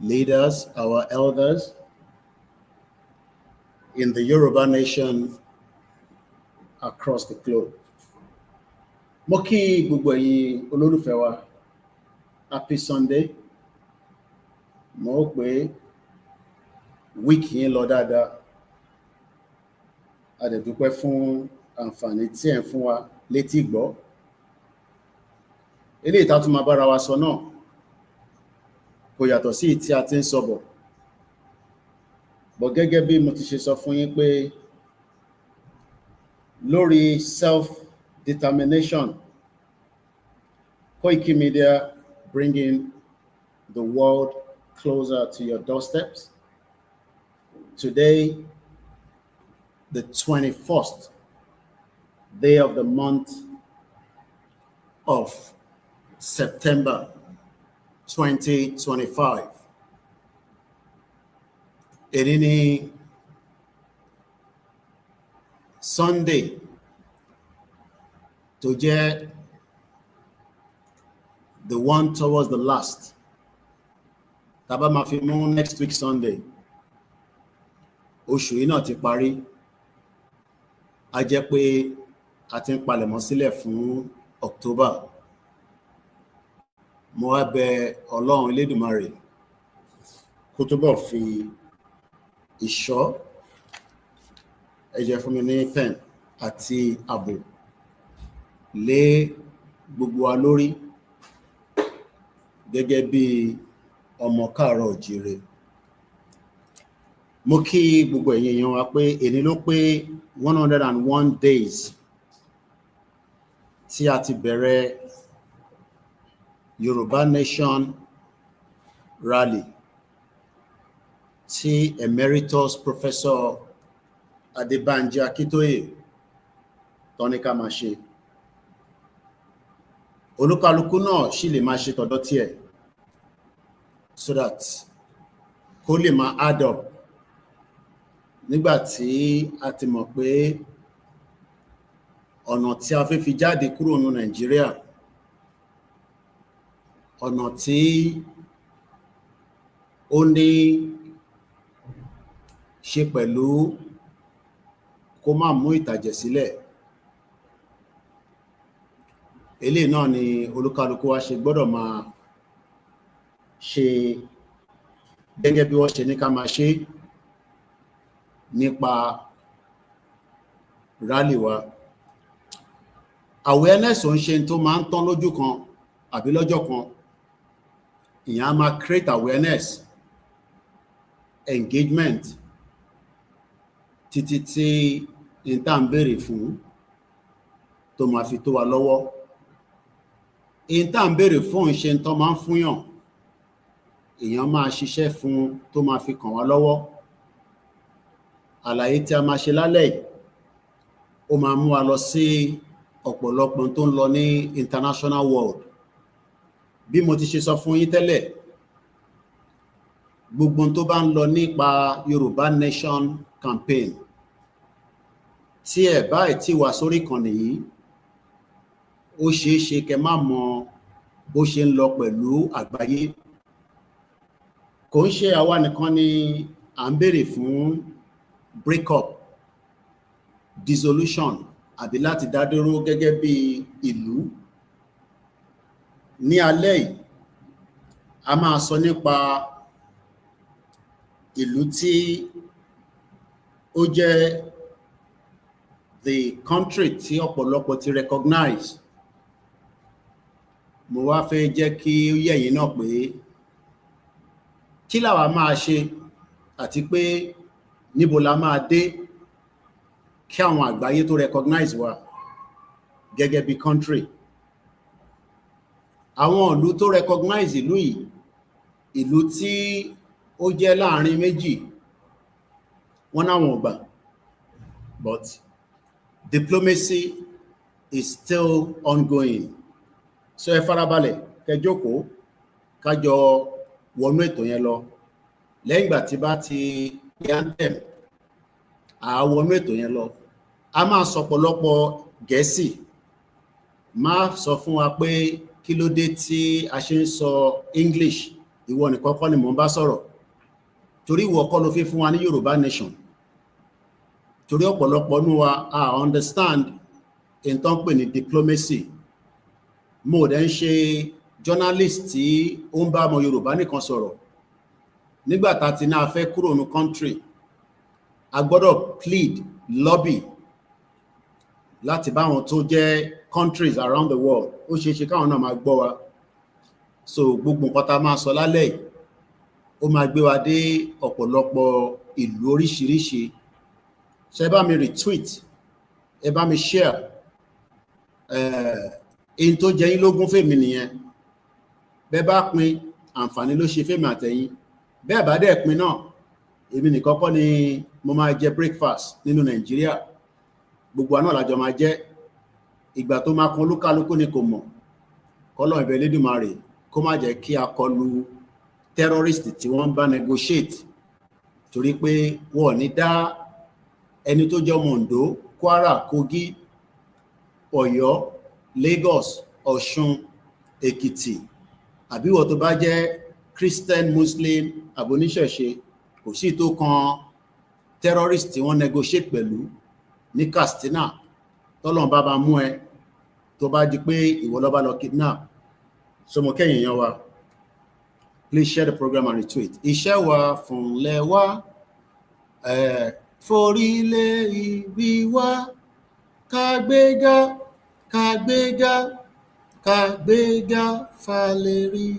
leaders, our elders in the Yoruba nation across the globe. Mo kí gbogbo ẹ̀yin olólùfẹ́ wa, happy Sunday. Mo pé week yín lọ dáadáa. A dẹ̀ dúpẹ́ fún àǹfààní tí ẹ̀ ń fún wa létí gbọ́. Eléyìí tá tún máa bára wa sọ náà kò yàtọ̀ sí tí a ti ń sọ bọ̀. Bọ̀ gẹ́gẹ́ bí mo ti ṣe sọ fún yín pé lórí self-determination, Koikimedia bringing the world closer to your doorsteps. Today, the 21st day of the month of September 2025. Èyí ni Sunday tó jẹ́ the one towards the last. Tá bá máa fi mú next week Sunday. Oṣù yìí náà ti parí. A jẹ́ pé a ti ń palẹ̀mọ́ sílẹ̀ fún October. Mo wá bẹ̀ Ọlọ́run Elédùmarè kó túbọ̀ fi ìṣọ́ ẹ jẹ́ fún mi ní pen àti ààbò lé gbogbo wa lórí gẹ́gẹ́ bí ọmọ káàárọ̀ oòjíire. Mo kí gbogbo ẹ̀yin èèyàn wa pé èní ló pé 101 days tí a ti bẹ̀rẹ̀ Yoruba Nation Rally tí Emeritus Professor Adébánjí Akíntóyè tó ní ká máa ṣe. Olúkálùkù náà sì lè máa ṣe tọ̀dọ̀ tiẹ̀ so that kó lè máa add up nígbà tí a ti mọ̀ pé ọ̀nà tí a fẹ́ fi jáde kúrò ní Nàìjíríà, ọ̀nà tí ó ní ṣe pẹ̀lú kó má mú ìtàjẹ̀ sílẹ̀. Eléyìí náà ni olúkálùkù wa ṣe gbọ́dọ̀ máa ṣe gẹ́gẹ́ bí wọ́n ṣe ní ká máa ṣe nípa rally wa. Awareness ò ń ṣe tó máa ń tán lójú kan àbí lọ́jọ́ kan. Ìyẹn á máa create awareness, engagement títí tí ìta ń béèrè fún tó máa fi tó wa lọ́wọ́. Ìta ń béèrè fún ìṣe tó máa ń fúnyàn, èèyàn máa ṣiṣẹ́ fún tó máa fi kàn wá lọ́wọ́. Àlàyé tí a máa ṣe lálẹ́ yìí ó máa mú wa lọ sí ọ̀pọ̀lọpọ̀ tó ń lọ ní international world. Bí mo ti ṣe sọ fún yín tẹ́lẹ̀, gbogbo tó bá ń lọ nípa Yoruba Nation campaign tí ẹ báyìí tí wà sórí ìkànnì yìí, ó ṣeé ṣe kẹ́ má mọ̀ bó ṣe ń lọ pẹ̀lú àgbáyé. Kò ń ṣe àwa nìkan ni à ń béèrè fún break up, dissolution àbí láti dá dúró gẹ́gẹ́ bí ìlú. Ní alẹ́ yìí a máa sọ nípa ìlú tí ó jẹ́ the country tí ọ̀pọ̀lọpọ̀ ti recognize. Mo wá fẹ́ jẹ́ kí ó yé yín náà pé kí làwa máa ṣe àti pé níbo la máa dé kí àwọn àgbáyé tó recognize wa gẹ́gẹ́ bí country. Àwọn ìlú tó recognize ìlú yìí, ìlú tí ó jẹ́ láàrin méjì, wọ́n náà wọ́n gbà, but diplomacy is still ongoing. So ẹ farabalẹ̀ kẹ́ jókòó kájọ wọnú ètò yẹn lọ. Lẹ́yìn ìgbà tí bá ti pé anthem, a wọnú ètò yẹn lọ. A máa sọ pọ̀lọpọ̀ Gẹ̀ẹ́sì, máa sọ fún wa pé kí ló dé tí a ṣe ń sọ English ìwọ nìkan kọ́ ni mò ń bá sọ̀rọ̀ torí ìwọ kọ́ ló fi fún wa ní Yorùbá nation torí ọ̀pọ̀lọpọ̀ nínú wa understand in tó ń pè ní diplomacy mo dẹ̀ ń ṣe journalist tí ó ń bá ọmọ Yorùbá nìkan sọ̀rọ̀ nígbà tá ti náà fẹ́ kúrò ní country a gbọ́dọ̀ plead lobby láti bá wọn tó jẹ́ countries around the world ó ṣeé ṣe káwọn náà máa gbọ́ wa so gbogbo nǹkan tá máa sọ lálẹ́ yìí ó máa gbé wa dé ọ̀pọ̀lọpọ̀ ìlú oríṣiríṣi ṣé bá mi retweet ẹ bá mi share èyí tó jẹ́ yín lógún fèmí nìyẹn bẹ́ bá pín àǹfààní ló ṣe fèmí àtẹ̀yìn bẹ́ẹ̀ bá dẹ̀ pín náà èmi nìkan kọ́ ni mo máa jẹ breakfast nínú Nàìjíríà gbogbo àná làjọ máa jẹ ìgbà tó máa kan olúkálukú ni kò mọ̀ kọ́lọ́ ìbẹ̀ Elédùmarè kó má jẹ́ kí a kọlu terrorist tí wọ́n bá negotiate torí pé wọ́n ní dá ẹni tó jẹ́ ọmọ Oǹdó Kwara Kogi Ọ̀yọ́ Lagos Ọ̀ṣun Èkìtì àbí wọ́n tó bá jẹ́ Christian Muslim àbóníṣẹ̀ṣe kò sí tó kan terrorist tí wọ́n negotiate pẹ̀lú ní Katsina tọ́lọ́n bá mú ẹ tó bá di pé ìwọ ló bá lọ kidnap so mo kẹ́yìn yan wa please share the program and retweet iṣẹ́ wa fúnlẹ̀ wa forílẹ̀ ìbí wa kàgbéga kàgbéga kàgbéga fàlérí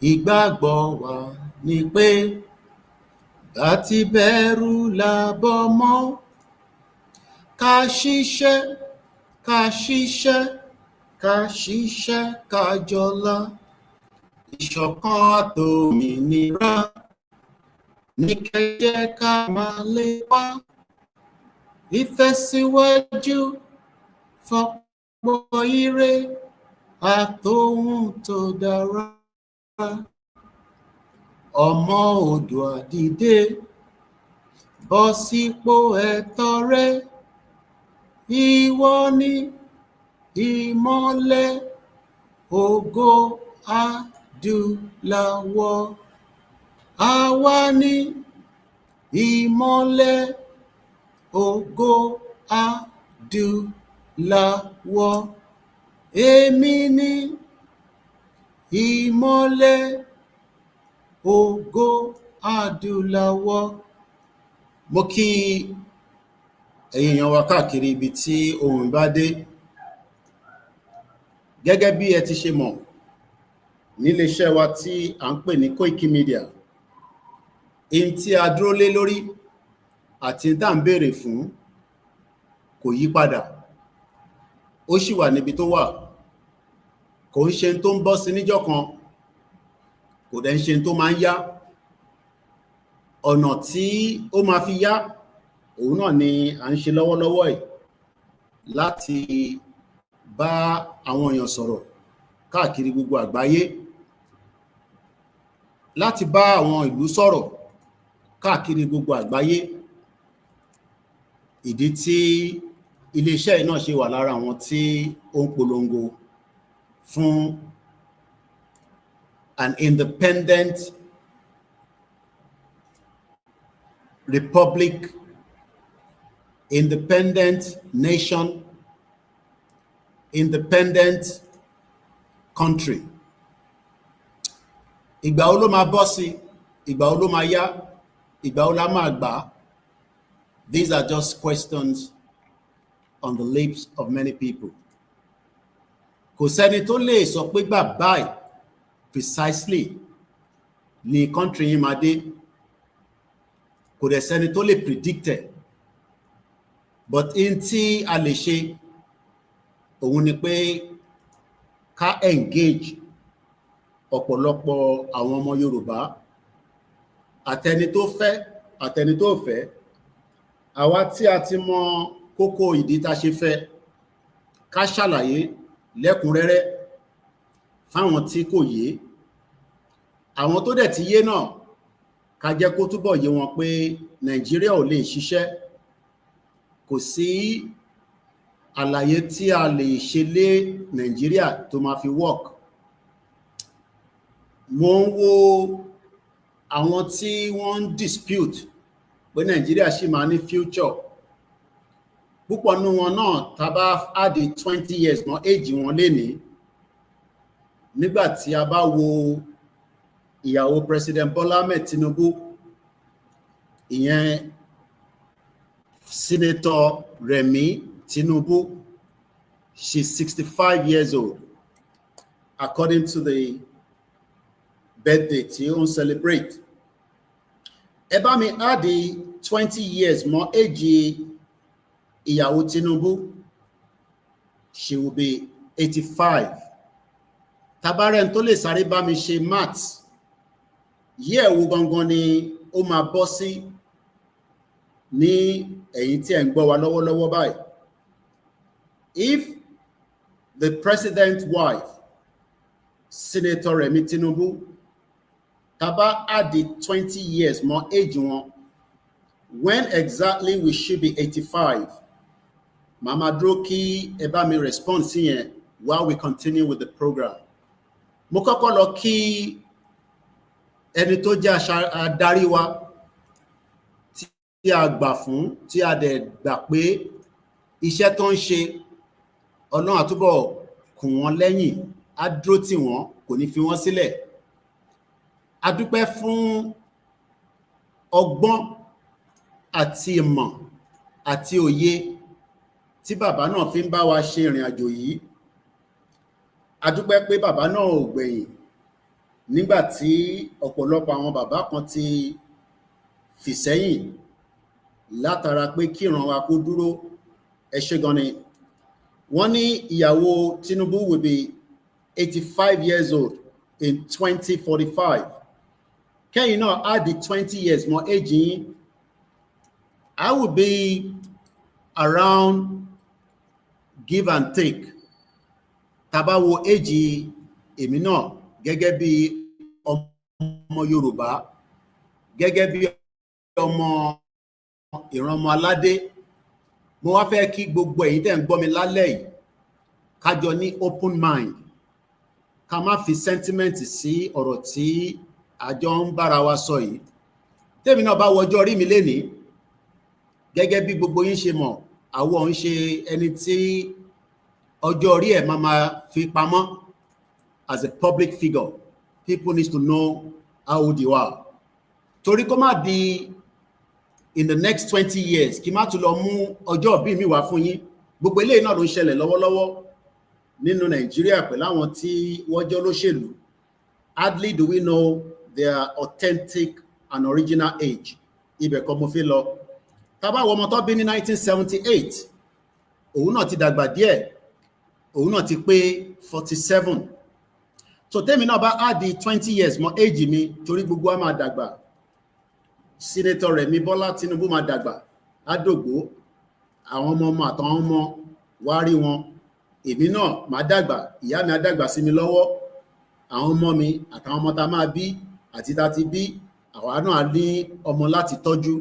ìgbàgbọ́ wa ni pé àti bẹ̀rù làbọ̀ mọ́ ká ṣiṣẹ́ ká ṣiṣẹ́ ká ṣiṣẹ́ ká jọlá ìṣọ̀kan àtòmìnira ní kẹjẹ ká máa lépa ìtẹ̀síwájú fọ́pọ̀ ire àtòhun tó dára ọmọ Oòduà dìde bọ́ sípò ẹ̀tọ́ rẹ ìwọ ni ìmọ́lẹ̀ ògo adúláwọ̀ àwa ni ìmọ́lẹ̀ ògo adúláwọ̀ èmi ni ìmọ́lẹ̀ ògo adúláwọ̀. Mo kí ẹ̀yin èèyàn wa káàkiri ibi tí ohùn bá dé gẹ́gẹ́ bí ẹ ti ṣe mọ̀ níléeṣẹ́ wa tí à ń pè ní Koikimedia in tí a dúró lé lórí àti tá ń béèrè fún kò yí padà ó sì wà níbi tó wà kò ń ṣe tó ń bọ́ sí níjọ́ kan kò dẹ̀ ń ṣe tó máa ń yá ọ̀nà tí ó máa fi yá òun náà ni à ń ṣe lọ́wọ́lọ́wọ́ yìí láti bá àwọn èèyàn sọ̀rọ̀ káàkiri gbogbo àgbáyé láti bá àwọn ìlú sọ̀rọ̀ káàkiri gbogbo àgbáyé ìdí tí iléeṣẹ́ yìí náà ṣe wà lára àwọn tí ó ń polongo fún an independent republic, independent nation, independent country. Ìgbà wo ló máa bọ́ sí, ìgbà wo ló máa yá, ìgbà wo la máa gbà. These are just questions on the lips of many people. Kò sẹ́ni tó lè sọ pé gbà báyìí precisely ní country yìí máa dé. Kò dẹ̀ sẹ́ni tó lè predict it. But in tí a lè ṣe òun ni pé ká engage ọ̀pọ̀lọpọ̀ àwọn ọmọ Yorùbá àtẹni tó fẹ́ àtẹni tó fẹ́ àwa tí a ti mọ kókó ìdí tá ṣe fẹ́ ká ṣàlàyé lẹ́kùnrẹ́rẹ́ fáwọn tí kò yé àwọn tó dẹ̀ ti yé náà ká jẹ́ kó túbọ̀ yé wọn pé Nàìjíríà ò lè ṣiṣẹ́ kò sí àlàyé tí a lè ṣe lé Nàìjíríà tó máa fi work mo ń wo àwọn tí wọ́n dispute pé Nàìjíríà ṣì máa ní future. Púpọ̀ nínú wọn náà tá bá add 20 years mọ́ age wọn lénìí. Nígbà tí a bá wo ìyàwó President Bola Ahmed Tinubu, ìyẹn Senator Remi Tinubu, she's 65 years old, according to the birthday tí ó ń celebrate. Ẹ bá mi add 20 years mọ́ age ìyàwó Tinubu, she will be 85. Tabarẹ́ni tó lè sáré bá mi ṣe maths, year wo gangan ni ó máa bọ́ sí ní ẹ̀yin tí ẹ̀ ń gbọ́ wa lọ́wọ́lọ́wọ́ báyìí. If the president's wife, Senator Remi Tinubu, tá bá add 20 years more age wọn, when exactly we should be 85? Mama dúró kí ẹ bá mi respond sí yẹn while we continue with the program. Mo kọ́kọ́ lọ kí ẹni tó jẹ́ adarí wa tí a gbà fún, tí a dẹ̀ gbà pé iṣẹ́ tó ń ṣe Ọlọ́run á túbọ̀ kún wọn lẹ́yìn, á dúró tì wọ́n, kò ní fi wọ́n sílẹ̀. A dúpẹ́ fún ọgbọ́n àti ìmọ̀ àti òye tí bàbá náà fi ń bá wa ṣe ìrìn àjò yìí. A dúpẹ́ pé bàbá náà ò gbẹ̀yìn nígbà tí ọ̀pọ̀lọpọ̀ àwọn bàbá kan ti fì sẹ́yìn látara pé kí ìran wa kó dúró. Ẹ ṣé gan ni. Wọ́n ní ìyàwó Tinubu will be 85 years old in 2045. Kẹ́yìn náà add the 20 years more age yín, I will be around, give and take. Tá bá wo age èmi náà gẹ́gẹ́ bí ọmọ Yorùbá, gẹ́gẹ́ bí ọmọ ìran ọmọ aládé, mo wá fẹ́ kí gbogbo ẹ̀yin tẹ́ ń gbọ́ mi lálẹ́ yìí ká jọ ní open mind, ká má fi sentiment sí ọ̀rọ̀ tí àjọ ń bára wa sọ yìí. Tèmi náà bá wo ọjọ́ orí mi lénìí, gẹ́gẹ́ bí gbogbo yín ṣe mọ̀, àwọn ń ṣe ẹni tí ọjọ́ orí ẹ̀ máa fi pamọ́. As a public figure, people need to know how old you are. Torí kó má di in the next 20 years kí má tún lọ mú ọjọ́ bí mi wá fún yín. Gbogbo eléyìí náà ló ń ṣẹlẹ̀ lọ́wọ́lọ́wọ́ nínú Nàìjíríà pẹ̀lú àwọn tí wọ́n jẹ́ olóṣèlú. Hardly do we know their authentic and original age. Ibẹ̀ kọ́ mo fi lọ. Tá bá wo ọmọ tó bí ní 1978, òun náà ti dàgbà díẹ̀, òun náà ti pé 47. So tèmi náà bá add 20 years mọ́ age mi, torí gbogbo wa máa dàgbà. Senator Remi Bola Tinubu máa dàgbà, á dògbó, àwọn ọmọ àtàwọn ọmọ wá rí wọn. Èmi náà máa dàgbà, ìyá mi á dàgbà sí mi lọ́wọ́, àwọn ọmọ mi àtàwọn ọmọ tá máa bí àti tá ti bí, àwa náà á ní ọmọ láti tọ́jú.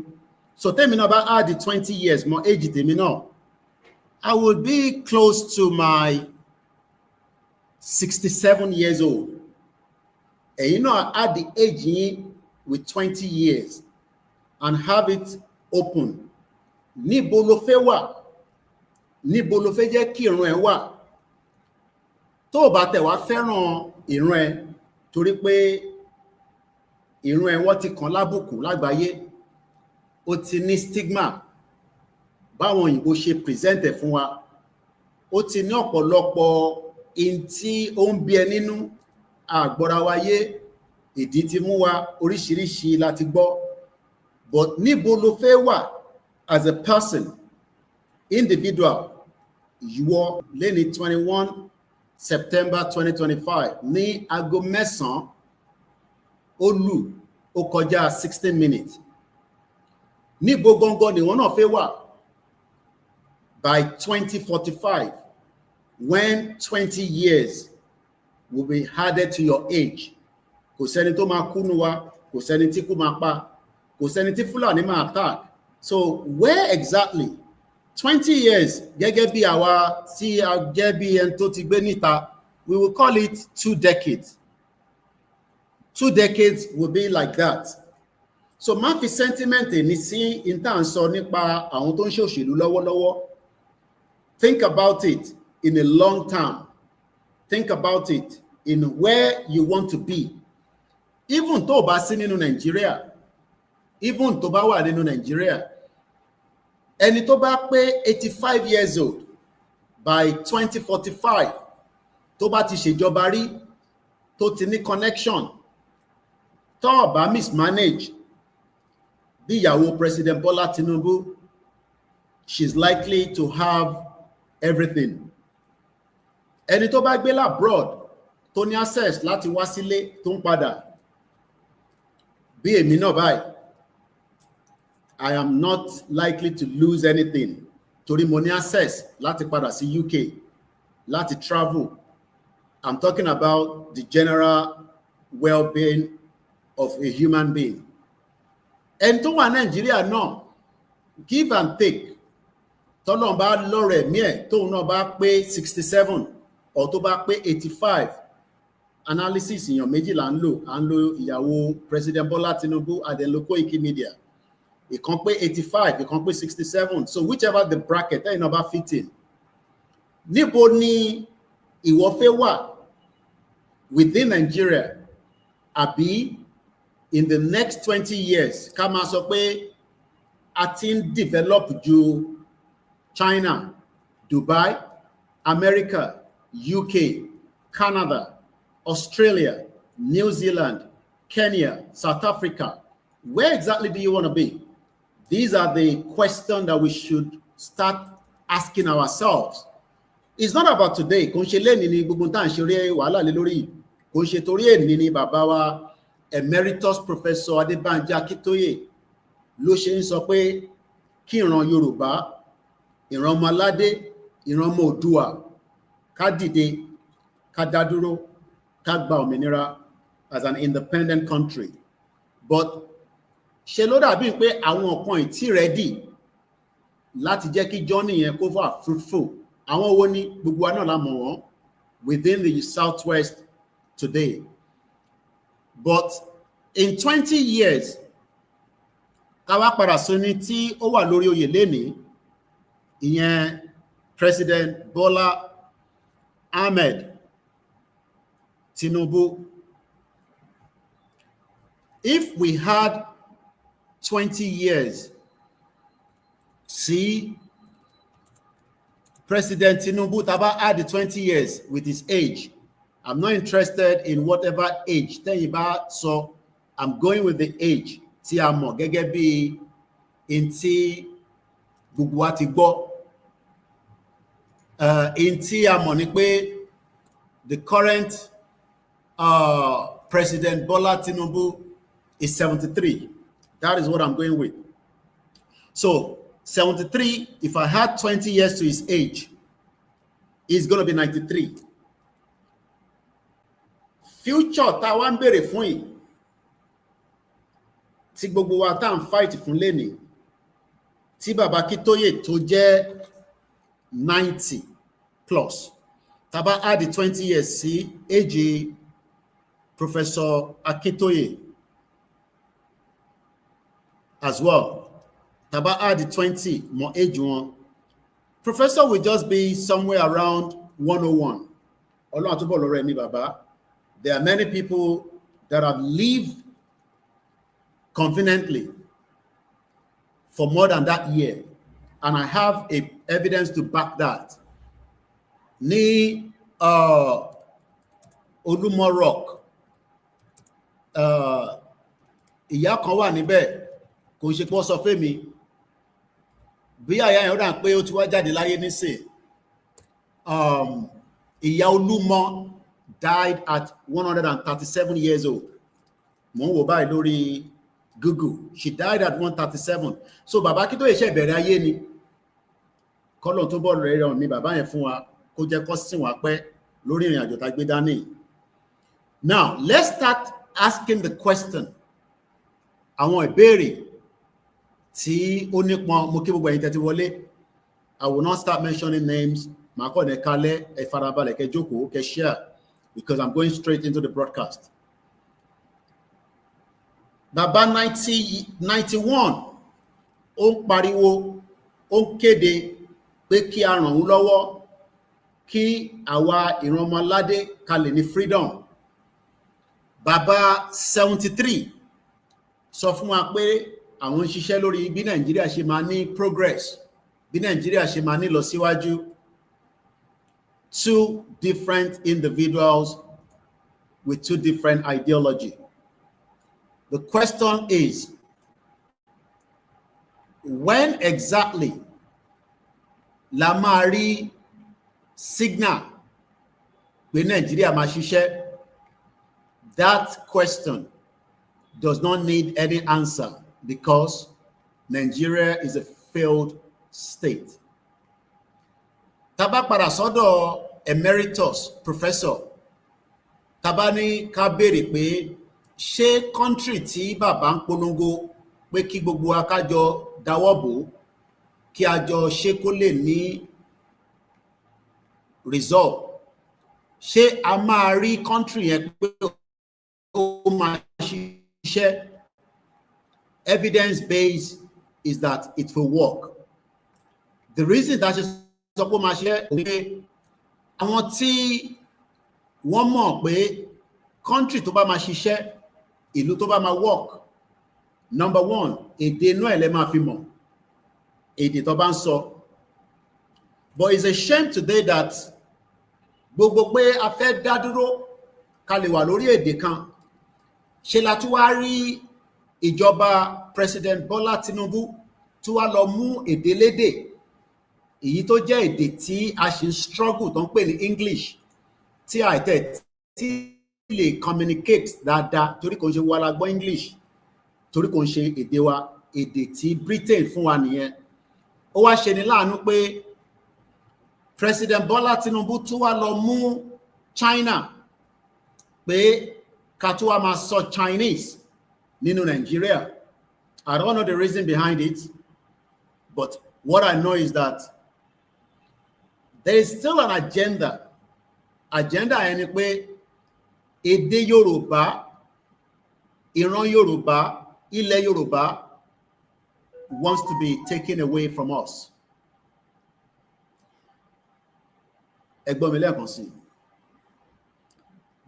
So tèmi náà bá add 20 years mọ́ age tèmi náà, I will be close to my 67 years old. Ẹ̀yin náà add the age yín with 20 years and have it open. Níbo ló fẹ́ wà? Níbo ló fẹ́ jẹ́ kí ìran ẹ wà? Tó o bá tẹ̀ wá fẹ́ràn ìran ẹ torí pé ìran ẹ wọ́n ti kàn lábùkù lágbàáyé, ó ti ní stigma, báwọn òyìnbó ṣe present ẹ̀ fún wa, ó ti ní ọ̀pọ̀lọpọ̀ in tí ó ń bí ẹ nínú, àgbọ́ra wáyé, ìdí ti mú wa, oríṣiríṣi láti gbọ́. But níbo ló fẹ́ wà as a person, individual? Ìwọ lẹ́ni 21 September 2025 ní aago 9:00 ó lù, ó kọjá 16 minutes. Níbo gangan ni wọ́n náà fẹ́ wà by 2045, when 20 years will be added to your age? Kò sẹ́ni tó máa kú nínú wa, kò sẹ́ni tí kú máa pa, kò sẹ́ni tí Fúlàní máa attack. So where exactly 20 years gẹ́gẹ́ bí àwa tí a jẹ́ bí ẹni tó ti gbé níta, we will call it 2 decades. 2 decades will be like that. So má fi sentiment ní sí intern sọ nípa àwọn tó ń ṣe òṣèlú lọ́wọ́lọ́wọ́. Think about it in a long term. Think about it in where you want to be. Even tó bá sí nínú Nigeria, even tó bá wà nínú Nigeria, ẹni tó bá pé 85 years old by 2045, tó bá ti ṣèjọba rí, tó ti ní connection, tó bá mismanage, bí ìyàwó President Bola Tinubu, she's likely to have everything. Ẹni tó bá gbé labroad, tó ní access láti wá sílé, tó ń padà, bí èmi náà báyìí, I am not likely to lose anything. Torí mo ní access láti padà sí UK, láti travel. I'm talking about the general well-being of a human being. Ẹni tó wà Nàìjíríà náà, give and take, tọ́lọ́n bá lọ́rọ̀ ẹ̀mí ẹ̀ tóun náà bá pé 67 or tó bá pé 85, analysis èèyàn méjì là ń lo ìyàwó President Bola Tinubu and then lo Koikimedia. Ìkan pé 85, ìkan pé 67. So whichever the bracket ẹ̀yin náà bá fit in. Níbo ni ìwọ fẹ́ wà within Nigeria? Àbí in the next 20 years, ká máa sọ pé a ti ń develop ju China, Dubai, America, UK, Canada, Australia, New Zealand, Kenya, South Africa. Where exactly do you want to be? These are the questions that we should start asking ourselves. It's not about today. Kò ń ṣe lẹ́ni ni gbogbo tá à ń ṣe orí wàhálà lé lórí. Kò ń ṣe torí èní ni bàbá wa Emeritus Professor Adébánjí Akíntóyè ló ṣe ń sọ pé kí ìran Yorùbá, ìran ọmọ aládé, ìran ọmọ Oòduà ká dìde, ká dá dúró, ká gba òmìnira as an independent country. But ṣe ló dàbí pé àwọn kan ìtí ready láti jẹ́ kí journey yẹn kó wà fruitful. Àwọn wo ni gbogbo wa náà la mọ̀ wọ́n within the Southwest today. But in 20 years, ká wá padà sóní tí ó wà lórí oyè lénìí, ìyẹn President Bola Ahmed Tinubu. If we had 20 years, see President Tinubu, Taba add the 20 years with his age. I'm not interested in whatever age. So I'm going with the age. Tí a mọ̀ gẹ́gẹ́ bí in tí gbogbo wa ti gbọ́. In tí a mọ̀ ni pé the current President Bola Tinubu is 73. That is what I'm going with. So 73, if I had 20 years to his age, he's going to be 93. Future tá wá ń béèrè fún yìí, tí gbogbo wa tá ń fight fún lénìí, tí bàbá Akíntóyè tó jẹ́ 90 plus, tá bá add 20 years sí age Professor Akíntóyè as well, tá bá add 20 more age one, Professor will just be somewhere around 101. Ọlọ́run àtúbọ̀ lọ́rọ̀ ẹ̀mí bàbá. There are many people that have lived conveniently for more than that year, and I have evidence to back that. Ní Olúmọ Rock, ìyá kan wà níbẹ̀, kò ṣe pọ́ sọ fún mi, bí àyà yẹn ó dà pé ó ti wá jáde láyé nísìn. Ìyá Olúmọ died at 137 years old. Mo ń wò báyìí lórí Google. She died at 137. So bàbá Akíntóyè ṣe bẹ̀rẹ̀ ayé ni. Kọ́lọ̀ tó bọ̀ rẹ̀ rẹ̀ ni bàbá yẹn fún wa, kó jẹ́ kó sìn wá pẹ́ lórí ìrìn àjò tá gbé dání. Now, let's start asking the question. Àwọn ìbéèrè tí ó nípọn, mo kí gbogbo ẹ̀yin tẹ́tí wọlé. I will not start mentioning names. Màá kọ́ ní kalẹ̀, ẹ farabalẹ̀, kẹ́ jókòó, kẹ́ share, because I'm going straight into the broadcast. bàbá 91 ó ń pariwo, ó ń kéde pé kí a ràn wọ́n lọ́wọ́ kí àwa ìrànmọ́ládé ká lè ní freedom. Bàbá 73 sọ fún wa pé àwọn ń ṣiṣẹ́ lórí bí Nàìjíríà ṣe máa ní progress, bí Nàìjíríà ṣe máa ní lọ síwájú. Two different individuals with two different ideology. The question is, when exactly la máa rí signal pé Nàìjíríà máa ṣiṣẹ́? That question does not need any answer because Nigeria is a failed state. Tá bá padà sọ́dọ̀ emeritus professor, tá bá ní ká béèrè pé ṣé country tí bàbá ń polongo pé kí gbogbo wa ká jọ dáwọ́ bò kí a jọ ṣe kó lè ní result, ṣé a máa rí country yẹn pé ó máa ṣiṣẹ́? Evidence based is that it will work. The reason that is sọ pé ó máa ṣiṣẹ́ òun pé àwọn tí wọ́n mọ̀ pé country tó bá máa ṣiṣẹ́, ìlú tó bá máa work, number one, èdè náà ẹ̀ lẹ́ máa fi mọ̀, èdè tó bá ń sọ. But it's a shame today that gbogbo pé a fẹ́ dá dúró ká lè wà lórí èdè kan, ṣe la tún wá rí ìjọba President Bola Tinubu tí wá lọ mú èdè lédè, èyí tó jẹ́ èdè tí a ṣe ń struggle tó ń pè ní English, tí àìtẹ́ tí lè communicate dáadáa torí kò ń ṣe wa la gbọ́ English, torí kò ń ṣe èdè wa, èdè tí Britain fún wa nìyẹn. Ó wá ṣe ni láàánú pé President Bola Tinubu tún wá lọ mú China pé ká tún wá máa sọ Chinese nínú Nigeria. I don't know the reason behind it, but what I know is that there is still an agenda. Agenda ẹni pé èdè Yorùbá, ìran Yorùbá, ilẹ̀ Yorùbá wants to be taken away from us. Ẹgbọ́n mi lẹ́ẹ̀kan sí.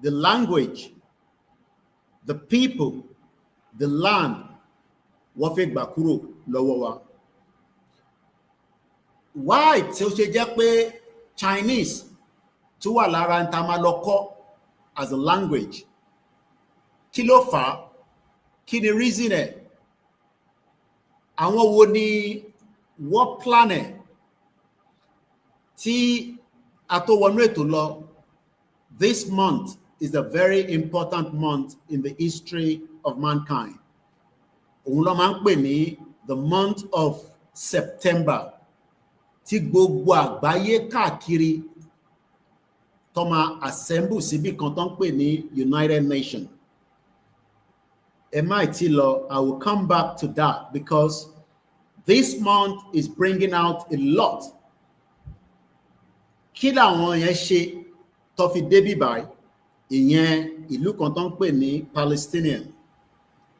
The language, the people, the land, wọ́n fẹ́ gbà kúrò lọ́wọ́ wa. Why tí ó ṣe jẹ́ pé Chinese tó wà lára ń ta máa lọ kọ́ as a language? Kí ló fà á? Kí ni reason ẹ̀? Àwọn wo ni wọ́n plan ẹ̀? Tí a tó wọnú ètò lọ, this month is a very important month in the history of mankind. Òun ló máa ń pè ní the month of September, tí gbogbo àgbáyé káàkiri tó máa assemble síbí kan tó ń pè ní United Nations. Ẹ má tí lọ, I will come back to that because this month is bringing out a lot. Kí làwọn yẹn ṣe tó fi débí báyìí? Ìyẹn ìlú kan tó ń pè ní Palestinian,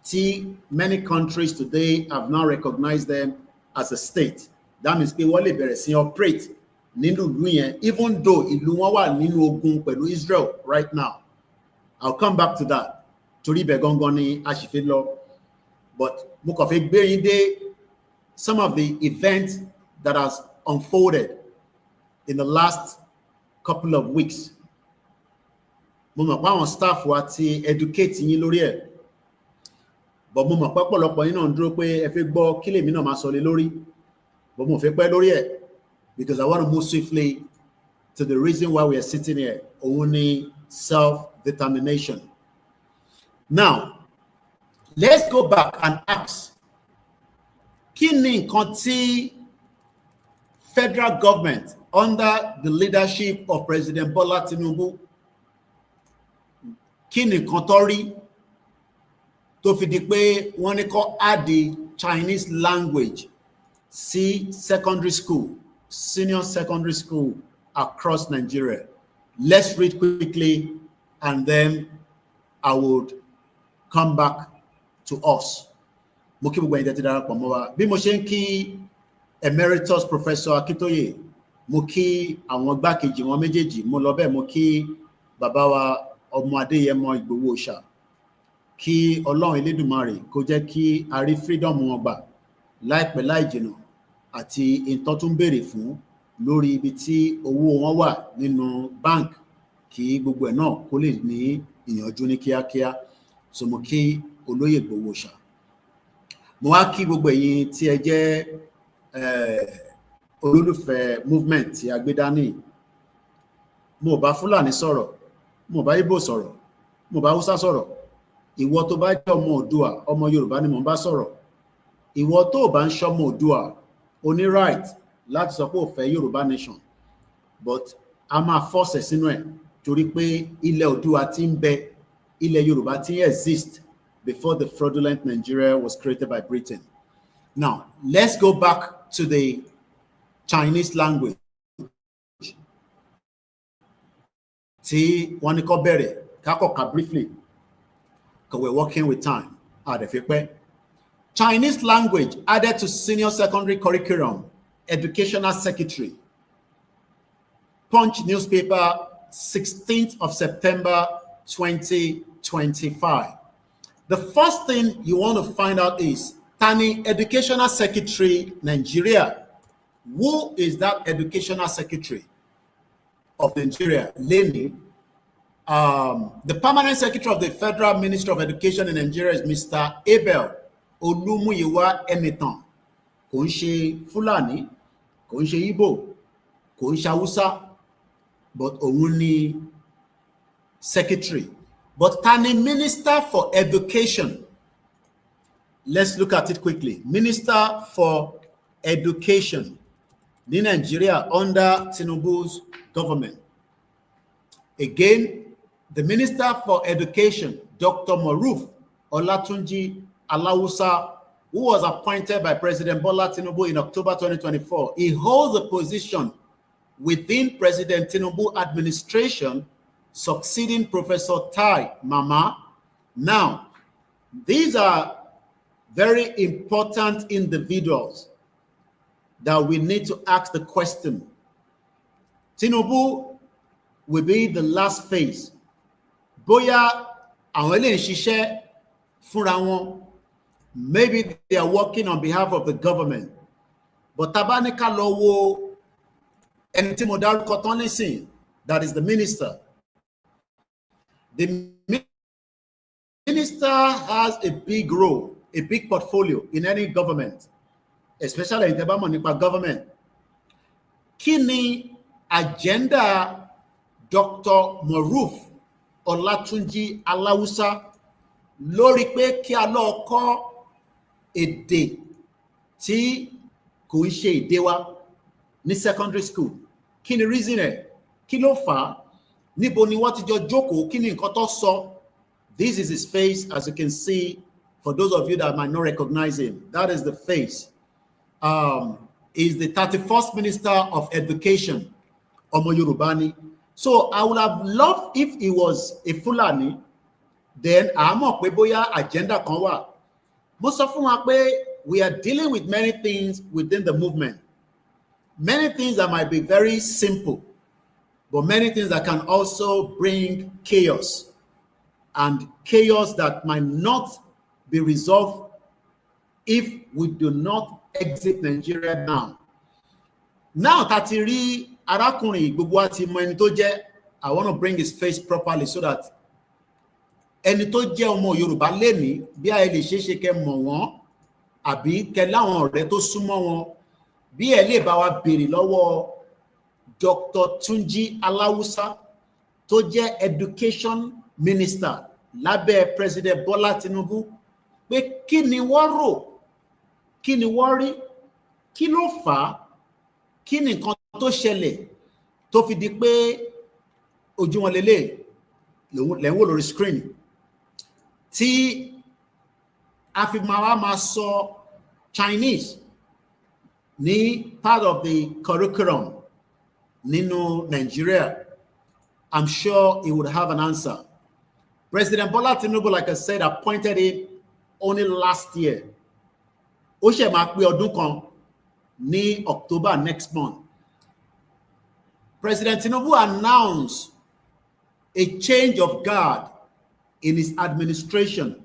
tí many countries today have now recognized them as a state. That means pé wọ́n lè bẹ̀rẹ̀ sí operate nínú ìlú yẹn, even though ìlú wọn wà nínú ogun pẹ̀lú Israel right now. I'll come back to that. Torí ibẹ̀ gangan ni a sì fi lọ. But mo kàn fẹ́ gbé yín dé some of the events that has unfolded in the last couple of weeks. Mo mọ̀ pé àwọn staff wa ti educate yín lórí ẹ̀. But mo mọ̀ pé ọ̀pọ̀lọpọ̀ yín náà ń dúró pé ẹ fẹ́ gbọ́ kí lèmi náà máa sọ lé lórí. But mo fẹ́ pẹ́ lórí ẹ̀ because I want to move swiftly to the reason why we are sitting here. Òun ni self-determination. Now, let's go back and ask, kí ni nǹkan tí federal government under the leadership of President Bola Tinubu, kí ni nǹkan tó rí tó fi di pé wọ́n ní kó add the Chinese language sí secondary school, senior secondary school across Nigeria? Let's read quickly and then I would come back to us. Mo kí gbogbo ẹ̀yin tẹ́ ti darapọ̀ mọ́ wa. Bí mo ṣe ń kí Emeritus Professor Akintoye, mo kí àwọn gbákejì wọn méjèèjì, mo lọ bẹ́ẹ̀ mo kí bàbá wa ọmọ Adéyẹmọ Ìgbòho Òòṣà, kí Ọlọ́run Elédùmarè kó jẹ́ kí a rí freedom wọn gbà láìpẹ́ láì jìnnà àti ìtọ́ tún béèrè fún lórí ibi tí owó wọn wà nínú bank kí gbogbo ẹ̀ náà kó lè ní ìyànjú ní kíákíá. So mo kí olóyè Ìgbòho Òòṣà. Mo wá kí gbogbo ẹ̀yin tí ẹ jẹ́ olólùfẹ́ movement tí a gbé dání. Mo bá Fúlàní sọ̀rọ̀, mo bá Ìgbò sọ̀rọ̀, mo bá Haúsá sọ̀rọ̀. Ìwọ tó bá jẹ́ ọmọ Oòduà, ọmọ Yorùbá ni mo bá sọ̀rọ̀. Ìwọ tó bá ń ṣọmọ Oòduà, o ní right láti sọ pé ó fẹ́ Yorùbá nation, but a máa force sínú ẹ̀ torí pé ilẹ̀ Oòduà ti ń bẹ, ilẹ̀ Yorùbá ti exist before the fraudulent Nigeria was created by Britain. Now, let's go back to the Chinese language. Tí wọ́n ní kó bẹ̀rẹ̀, ká kọ́ ká briefly, because we're working with time. Chinese language added to senior secondary curriculum, educational secretary. Punch newspaper, 16th of September, 2025. The first thing you want to find out is Tani Educational Secretary Nigeria. Who is that Educational Secretary of Nigeria? Leni. The permanent secretary of the Federal Ministry of Education in Nigeria is Mr. Abel Olumuyiwa Enitan. Kò ń ṣe Fúlàní, kò ń ṣe Igbo, kò ń ṣe Hausa, but òun ni secretary. But Tani Minister for Education. Let's look at it quickly. Minister for Education in Nigeria under Tinubu's government. Again, the Minister for Education, Dr. Maruf Olatunji Alawusa, who was appointed by President Bola Tinubu in October 2024. He holds a position within President Tinubu administration, succeeding Professor Tai Mama. Now, these are very important individuals that we need to ask the question. Tinubu will be the last phase. Bóyá àwọn eléyìí ṣiṣẹ́ fúnra wọn, maybe they are working on behalf of the government. But tabanika lọ wo ẹni tí mo dárúkọ tán nísìn, that is the minister. The minister has a big role, a big portfolio in any government, especially in the nípa government. Kí ni agenda Dr. Maruf Olatunji Alawusa lórí pé kí a lọ kọ́ èdè tí kò ń ṣe èdè wa ní secondary school? Kí ni reason ẹ̀? Kí ló fà á? Níbo ni wọ́n ti jọ jókòó? Kí ni nǹkan tó sọ? This is his face, as you can see, for those of you that might not recognize him. That is the face. Is the 31st Minister of Education, Ọmọ Yorùbá ni. So I would have loved if he was a Fulani, then a mọ̀ pé bóyá agenda kan wà. Mo sọ fún wa pé we are dealing with many things within the movement. Many things that might be very simple, but many things that can also bring chaos, and chaos that might not be resolved if we do not exit Nigeria now. Now that ti rí arákùnrin gbogbo wa ti mọ ẹni tó jẹ́, I want to bring his face properly so that ẹni tó jẹ́ ọmọ Yorùbá lẹ́ni bí a lè ṣeéṣe kẹ́ mọ̀ wọ́n àbí kẹ́ láwọn ọ̀rẹ́ tó súnmọ́ wọn, bí ẹ lè bá wa béèrè lọ́wọ́ Dr. Tunji Alawusa tó jẹ́ Education Minister lábẹ́ President Bola Tinubu, pé kí ni wọ́n rò, kí ni wọ́n rí, kí ló fà á, kí ni nǹkan tó ṣẹlẹ̀ tó fi di pé ojú wọn lélẹ̀ lẹ́wọ́ lórí screen tí a fi máa sọ Chinese ní part of the curriculum nínú Nigeria. I'm sure he would have an answer. President Bola Tinubu, like I said, appointed him only last year. Ó ṣe máa pé ọdún kan ní October next month. President Tinubu announced a change of guard in his administration.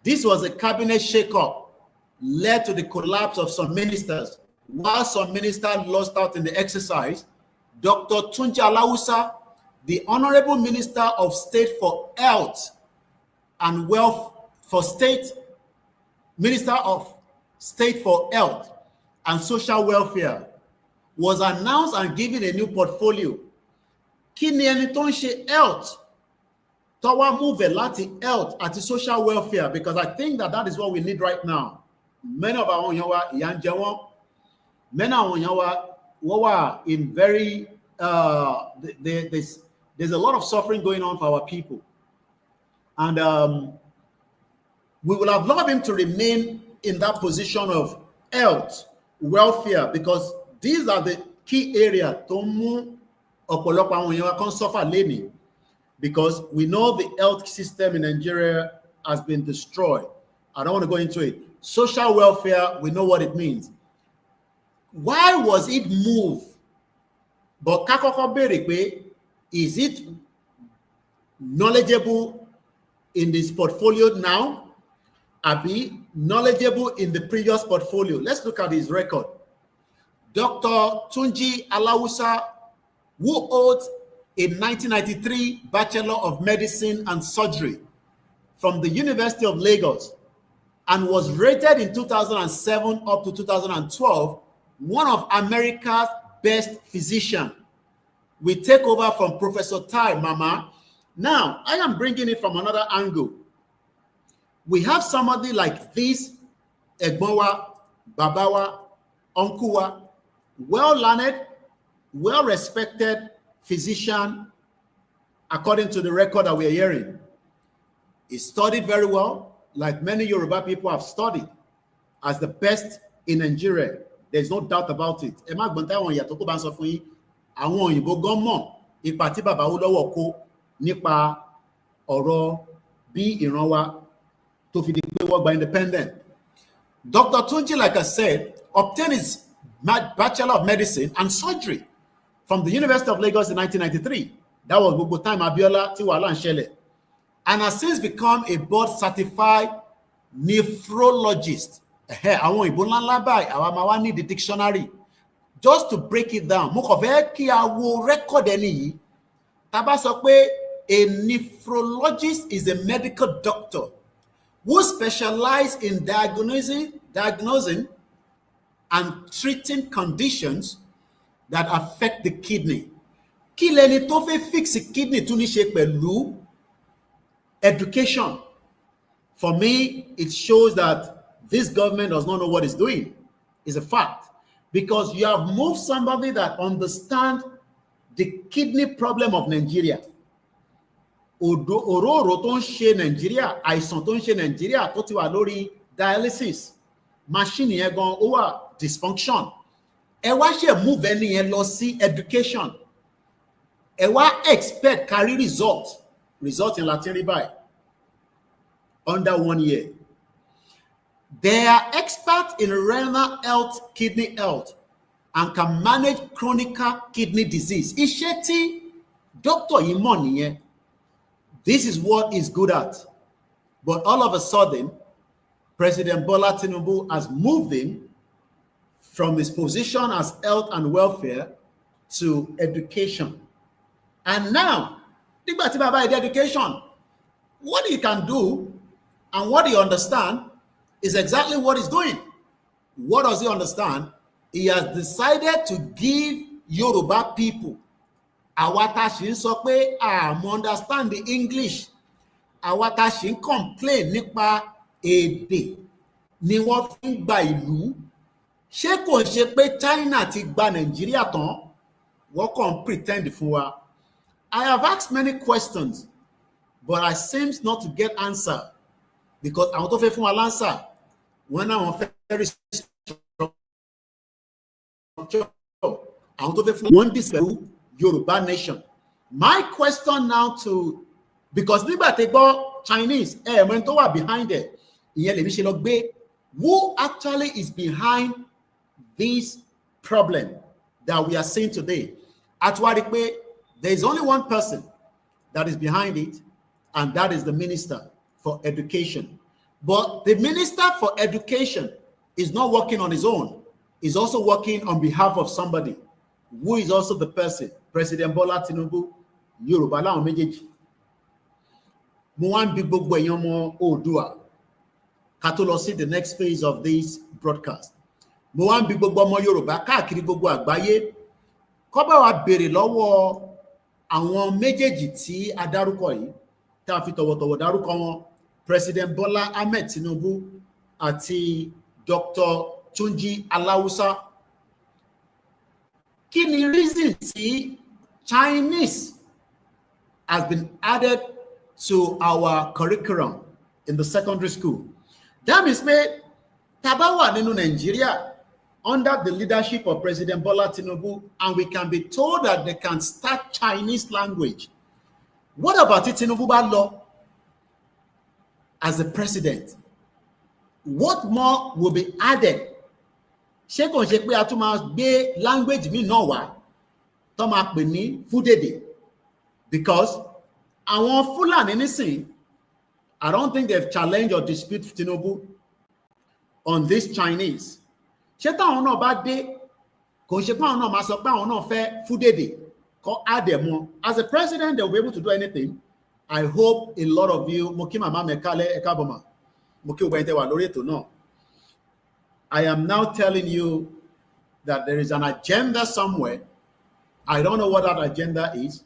This was a cabinet shakeup led to the collapse of some ministers. While some ministers lost out in the exercise, Dr. Tunji Alawusa, the Honorable Minister of State for Health and Wealth for State, Minister of State for Health and Social Welfare, was announced and given a new portfolio. Kí ni ẹni tó ń ṣe health tó wá move láti health àti social welfare, because I think that is what we need right now. Many of our èèyàn wa ìyà ń jẹ wọ́n. Many of our èèyàn wa wọ́n wà in very there's a lot of suffering going on for our people, and we will have loved him to remain in that position of health, welfare, because these are the key areas tó mú ọ̀pọ̀lọpọ̀ àwọn èèyàn wa kan suffer lénìí, because we know the health system in Nigeria has been destroyed. I don't want to go into it. Social welfare, we know what it means. Why was it moved? But kakoko béèrè pé, is it knowledgeable in this portfolio now? Abi knowledgeable in the previous portfolio? Let's look at his record. Dr. Tunji Alawusa, who holds a 1993 Bachelor of Medicine and Surgery from the University of Lagos, and was rated in 2007 up to 2012 one of America's best physicians. We take over from Professor Tai Mama. Now, I am bringing it from another angle. We have somebody like this, Egbowa, Babawa, Onkuwa, well-learned, well-respected physician, according to the record that we are hearing. He studied very well, like many Yoruba people have studied, as the best in Nigeria. There's no doubt about it. Ẹ má gbọ́n táwọn ìyàtọ̀ kó bá ń sọ fún yín, àwọn òyìnbó gan mọ̀ ipa tí bàbá Awólọ́wọ̀ kó nípa ọ̀rọ̀ bí ìran wa tó fi di pé wọ́n gba independent. Dr. Tunji, like I said, obtained his Bachelor of Medicine and Surgery from the University of Lagos in 1993. That was gbogbo time Abiola tí wàhálà ń ṣẹlẹ̀, and has since become a board-certified nephrologist. Àwọn ìbò ńláńlá báyìí, àwa máa wá ní the dictionary. Just to break it down, mo kàn fẹ́ kí a wo record ẹni yìí. Tá bá sọ pé a nephrologist is a medical doctor who specializes in diagnosing and treating conditions that affect the kidney. Kí lẹni tó fẹ́ fix kidney tún ní ṣe pẹ̀lú education? For me, it shows that this government does not know what it's doing. It's a fact. Because you have moved somebody that understands the kidney problem of Nigeria. Òróró tó ń ṣe Nigeria, àìsàn tó ń ṣe Nigeria tó ti wà lórí dialysis, machine yẹn gan ó wà dysfunction. Ẹ wá ṣe move ẹni yẹn lọ sí education. Ẹ wá expect carry result in Latin rí under 1 year. They are experts in renal health, kidney health, and can manage chronic kidney disease. Iṣẹ́ tí doctor yìí mọ̀ nìyẹn. This is what he's good at. But all of a sudden, President Bola Tinubu has moved him from his position as health and welfare to education. And now, nígbà tí bàbá yìí dé education, what he can do and what he understands is exactly what he's doing. What does he understand? He has decided to give Yoruba people, àwa tá ṣì ń sọ pé understand the English, àwa tá ṣì ń complain nípa èdè ni wọ́n fi ń gba ìlú. Ṣé kò ṣe pé China ti gba Nàìjíríà tán? Wọ́n kàn pretend fún wa. I have asked many questions, but I seem not to get answer, because àwọn tó fẹ́ fún wa answer when àwọn very àwọn tó fẹ́ fún one this Yoruba nation. My question now to, because nígbà tí gbọ́ Chinese, ẹ̀mọ́ tó wà behind it, Who actually is behind this problem that we are seeing today? There is only one person that is behind it, and that is the Minister for Education. But the Minister for Education is not working on his own. He's also working on behalf of somebody who is also the person, President Bola Tinubu, Yoruba láwọn méjèèjì. Mo wá ń bi gbogbo èèyàn ọmọ Oòduà ká tó lọ sí the next phase of this broadcast. Mo wá ń bi gbogbo ọmọ Yorùbá káàkiri gbogbo àgbáyé kó bá wa béèrè lọ́wọ́ àwọn méjèèjì tí a dárúkọ yìí, tá a fi tọ̀wọ̀tọ̀wọ̀ dárúkọ wọn, President Bola Ahmed Tinubu àti Dr. Tunji Alausa. Kí ni reason tí Chinese has been added to our curriculum in the secondary school? That means pé tá bá wà nínú Nigeria under the leadership of President Bola Tinubu, and we can be told that they can start Chinese language. What about it, Tinubu bá lọ as the president? What more will be added? Ṣé kò ṣe pé a tún máa gbé language mi náà wá tó máa pè ní fúdèdè? Because àwọn Fúlàní nísìn, I don't think they've challenged or disputed Tinubu on this Chinese. Ṣé táwọn náà bá dé, kò ṣe pé àwọn náà máa sọ pé àwọn náà fẹ́ fúdèdè kó add them more. As a president, they'll be able to do anything. I hope a lot of you, mo kí màmá mi kálẹ̀ ẹ̀ka bọ̀mà, mo kí ògbẹ́ni tẹ́ wà lórí ètò náà. I am now telling you that there is an agenda somewhere. I don't know what that agenda is.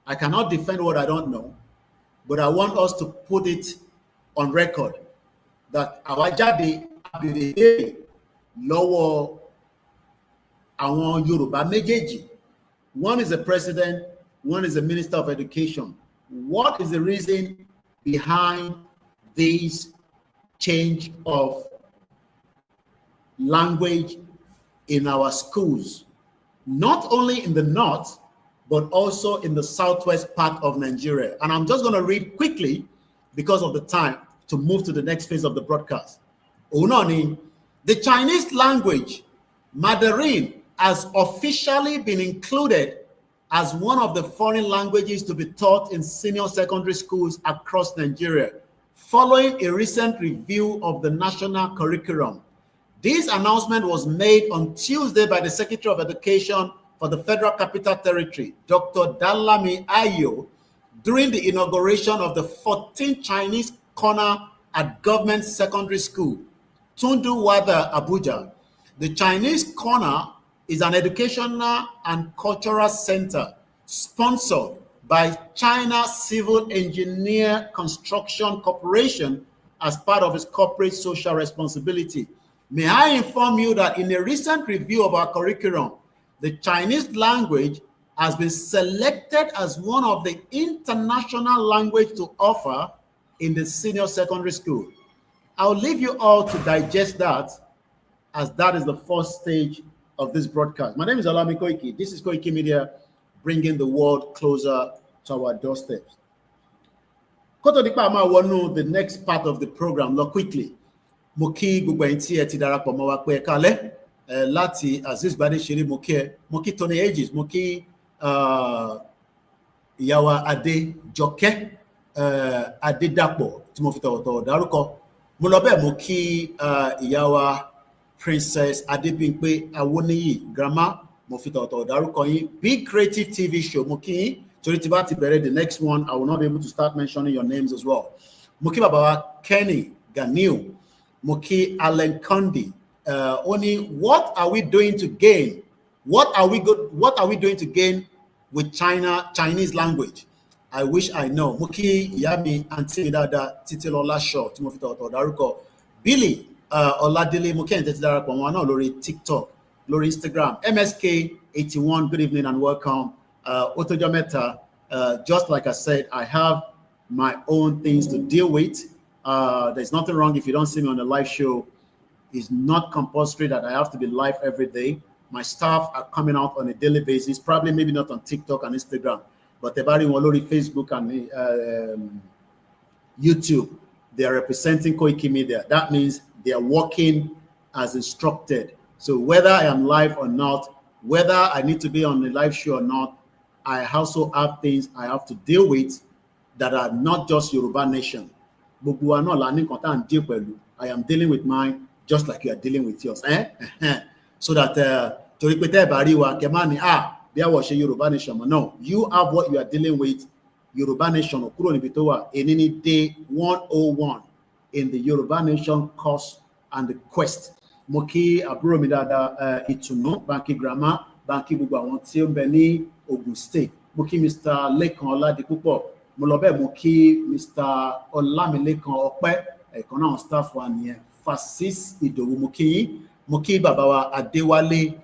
I cannot defend what I don't know, but I want us to put it on record that àwa jáde àbèrè lọ́wọ́ àwọn Yorùbá méjèèjì. One is the president, one is the Minister of Education. What is the reason behind this change of language in our schools, not only in the north, but also in the southwest part of Nigeria? And I'm just going to read quickly because of the time to move to the next phase of the broadcast. Unani, the Chinese language, Mandarin, has officially been included as one of the foreign languages to be taught in senior secondary schools across Nigeria, following a recent review of the national curriculum. This announcement was made on Tuesday by the Secretary of Education for the Federal Capital Territory, Dr. Dalami Ayo, during the inauguration of the 14th Chinese corner at Government Secondary School, Tundu Wada, Abuja. The Chinese corner is an educational and cultural center sponsored by China Civil Engineer Construction Corporation as part of its corporate social responsibility. May I inform you that in a recent review of our curriculum, the Chinese language has been selected as one of the international language to offer in the senior secondary school. I'll leave you all to digest that, as that is the first stage of this broadcast. My name is OLAYOMI KOIKI. This is Koikimedia, bringing the world closer to our doorsteps. Koto dipa ma wọnú the next part of the program lọ quickly. Mo kí gbogbo ẹ̀yin tí ẹ ti darapọ̀ mọ́ wa pé ẹ káalẹ́ láti Azeez Badesire, mo kí Tony Aegis, mo kí ìyá wa Adéjọkẹ́ Adédàpọ̀ tí mo fi tọ̀wọ̀tọ̀wọ̀ dárúkọ. Mo lọ bẹ́ẹ̀ mo kí ìyá wa Princess Adébímpé Awoniyi Grandma, mo fi tọ̀wọ̀tọ̀wọ̀ dárúkọ yín. Big Creative TV Show, mo kí yín. Torí tí bá ti bẹ̀rẹ̀ the next one, I will not be able to start mentioning your names as well. Mo kí bàbá wa Kenny Ganiu, mo kí Allen Kondi. Only what are we doing to gain? What are we doing to gain with Chinese language? I wish I know. Mo kí ìyá mi àǹtí dáadáa Títílọlá Shaw tí mo fi tọ̀wọ̀tọ̀wọ̀ dárúkọ. Billy Ọládélé, mo kẹ́yìn tẹ́tí darapọ̀ wọn náà lórí TikTok, lórí Instagram. MSK81, good evening and welcome. Otojo Meta, just like I said, I have my own things to deal with. There's nothing wrong if you don't see me on a live show. It's not compulsory that I have to be live every day. My staff are coming out on a daily basis, probably maybe not on TikTok and Instagram, but they're on Facebook and YouTube. they are representing Koikimedia. That means they are working as instructed. So whether I am live or not, whether I need to be on the live show or not, I also have things I have to deal with that are not just Yoruba Nation. I am dealing with mine just like you are dealing with yours. So that Yoruba Nation. No, you have what you are dealing with. Yoruba Nation in any day 101 in the Yoruba Nation course and the quest. Moki àbúrò mi dáadáa ìtùnú Banki Grammar Banki gbogbo àwọn tí ó ń bẹ ní Ogun State. Moki Mr. Lekan Oladipupo. Mo lọ bẹ́ẹ̀ mo kí Mr. Olamilekan Ọpẹ́ ẹ̀kan náà staff wa nìyẹn. Fasis Ìdòwú mo kí yín. Mo kí bàbá wa Adéwálé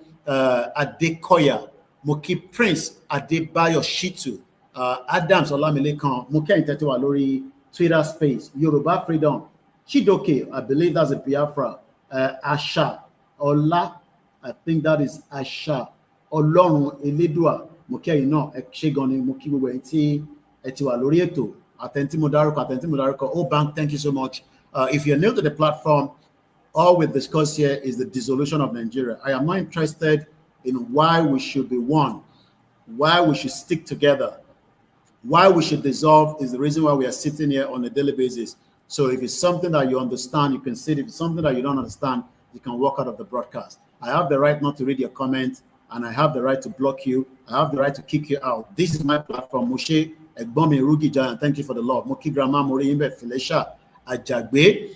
Adékọ̀yà. Mo kí Prince Adébáyọ̀ Shitu. Adams Olamilekan, mo kẹ́yìn tẹ́tí wà lórí Twitter space, Yoruba Freedom, Chidoke, I believe that's a Biafra, Asha, Ola, I think that is Asha, Ọlọ́run Elédùà, mo kẹ́yìn náà, ẹ ṣé gan ni, mo kí gbogbo ẹ̀yin tí ẹ ti wà lórí ètò, àtẹ̀ntí mo dárúkọ, Oh Bank, thank you so much. If you're new to the platform, all we discuss here is the dissolution of Nigeria. I am not interested in why we should be one, why we should stick together. Why we should dissolve is the reason why we are sitting here on a daily basis. So if it's something that you understand, you can see it. If it's something that you don't understand, you can walk out of the broadcast. I have the right not to read your comment, and I have the right to block you. I have the right to kick you out. This is my platform. Moshe Egbomi Rugi Giant, thank you for the love. Moki Grandma Moriimbe Filesha Ajagbe,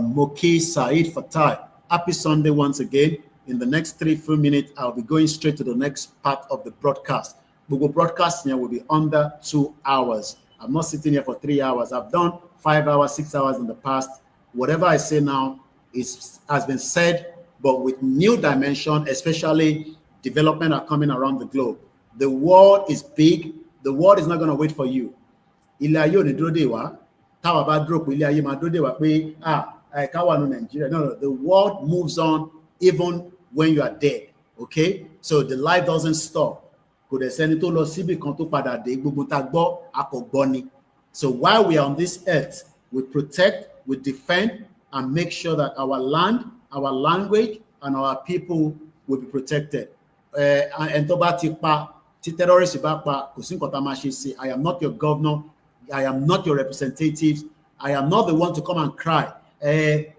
Moki Said Fatai. Happy Sunday once again. In the next 3-4 minutes, I'll be going straight to the next part of the broadcast. Google broadcast here will be under 2 hours. I'm not sitting here for 3 hours. I've done 5 hours, 6 hours in the past. Whatever I say now has been said, but with new dimension, especially development are coming around the globe. The world is big. The world is not going to wait for you. No, the world moves on even when you are dead. Okay? So the life doesn't stop. So while we are on this earth, we protect, we defend, and make sure that our land, our language, and our people will be protected. I am not your governor. I am not your representative. I am not the one to come and cry. Governor,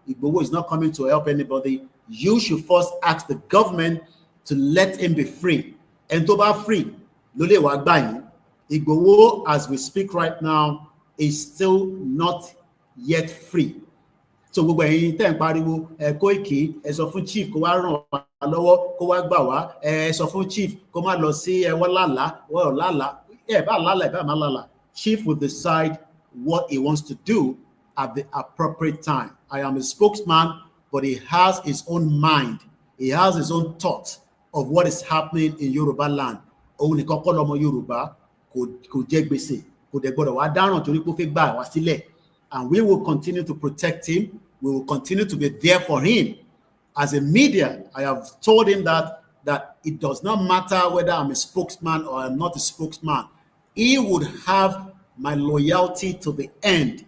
Igboho is not coming to help anybody. You should first ask the government to let him be free. And to be free, Igboho, as we speak right now, is still not yet free. So gbogbo ẹ̀yin tẹ́ ń pariwo Koiki ẹ sọ fún chief kó wá ràn wá lọ́wọ́ kó wá gbà wá ẹ sọ fún chief kó má lọ sí wọ́n lálàá ẹ bá lálàá ẹ bá má lálàá. Chief will decide what he wants to do at the appropriate time. I am a spokesman, but he has his own mind. He has his own thoughts of what is happening in Yoruba land. Òun nìkan kọ́ lọ́mọ Yorùbá kò jẹ gbèsè kò dẹ̀ gbọ́dọ̀ wá dáràn torí pé ó fẹ́ gbà wá sílẹ̀. And we will continue to protect him. We will continue to be there for him. As a media, I have told him that it does not matter whether I'm a spokesman or I'm not a spokesman. He would have my loyalty to the end.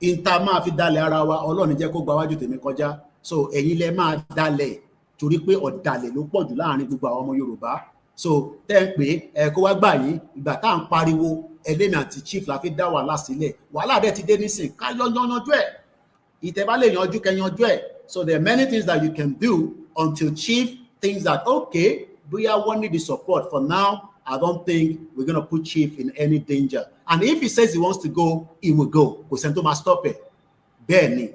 Intama fi dalẹ̀ ara wa Ọlọ́run jẹ́ kó gba wájú tèmi kọjá. So ẹ̀yin lẹ máa dalẹ̀ torí pé ọ̀dàlẹ̀ ló pọ̀ jù láàrin gbogbo àwọn ọmọ Yorùbá. So tẹ́ ń pé kó wá gbà yín ìgbà tá à ń pariwo ẹlẹ́mi àti chief la fi dá wàhálà sílẹ̀. Wàhálà dẹ̀ ti dé nísìn ká yanjú ẹ̀. Ìtẹ̀bá lè yanjú kẹ́ yanjú ẹ̀. So there are many things that you can do until chief thinks that okay, bóyá wọ́n need the support. For now, I don't think we're going to put chief in any danger. And if he says he wants to go, he will go. Kò sẹ́ni tó máa stop ẹ̀. Bẹ́ẹ̀ ni,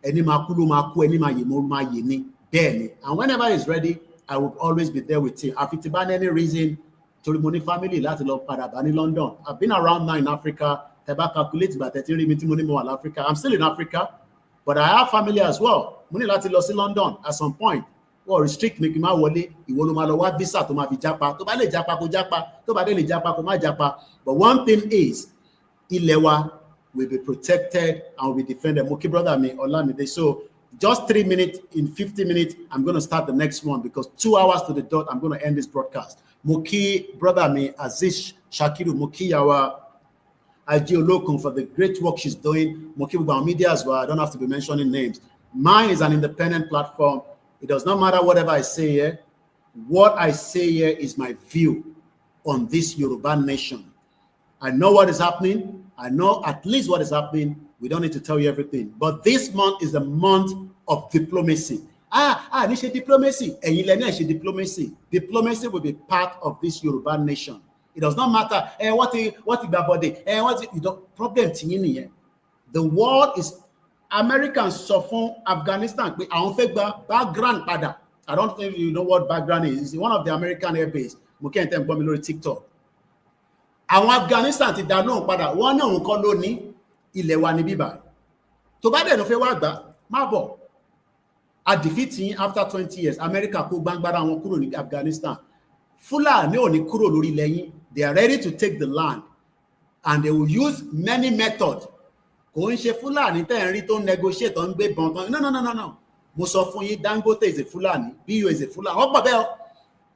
ẹni máa kú ló máa kú, ẹni máa yè mo máa yè ni. Bẹ́ẹ̀ ni. And whenever he's ready, I will always be there with him. Àfi tí bá ní any reason, torí mo ní family láti lọ padà bá ní London. I've been around now in Africa. Tẹ́ bá calculate ìgbà tẹ́tí rí mi tí mo ní mo wà l'Africa. I'm still in Africa, but I have family as well. Mo ní láti lọ sí London at some point. Wọ́n restrict mi kí n má wọlé. Ìwọ ló máa lọ wá visa tó máa fi jápa. Tó bá lè jápa kó jápa. Tó bá dé lè jápa kó má jápa. But one thing is, ilẹ̀ wa will be protected and will be defended. Mo kí brother mi Olamide. So just 3 minutes, in 50 minutes, I'm going to start the next one because 2 hours to the dot, I'm going to end this broadcast. Mo kí brother mi Aziz Shakiru, mo kí ìyá wa Aji Olokun for the great work she's doing. Mo kí gbogbo àwọn media as well. I don't have to be mentioning names. Mine is an independent platform. It does not matter whatever I say here. What I say here is my view on this Yoruba nation. I know what is happening. I know at least what is happening. We don't need to tell you everything. But this month is the month of diplomacy. Ní ṣe diplomacy. Ẹ̀yin lẹ ní ṣe diplomacy. Diplomacy will be part of this Yoruba nation. It does not matter. What about body? Problem tiyín. The world is Americans sọ fún Afghanistan pé àwọn fẹ́ gba background padà. I don't think you know what background is. It's one of the American air base. Mo kẹ́ ẹ̀ tẹ́ ń gbọ́ mi lórí TikTok. Àwọn Afghanistan ti dá náà padà. Wọ́n náà ń kọ́ lónìí ilẹ̀ wa ní bíbá. Tó bá dẹ̀ ló fẹ́ wá gbà, má bọ̀. A defeat yín after 20 years. America kó gbàngbàrà wọn kúrò ní Afghanistan. Fúlàní ò ní kúrò lórí ilẹ̀ yín. They are ready to take the land. And they will use many methods. Kò ń ṣe Fúlàní tẹ́ ń rí tó ń negotiate tó ń gbé bọn tán. No. Mo sọ fún yín, Dangote is a Fúlàní, BU is a Fúlàní. Wọ́n pọ̀ bẹ́ẹ̀ o.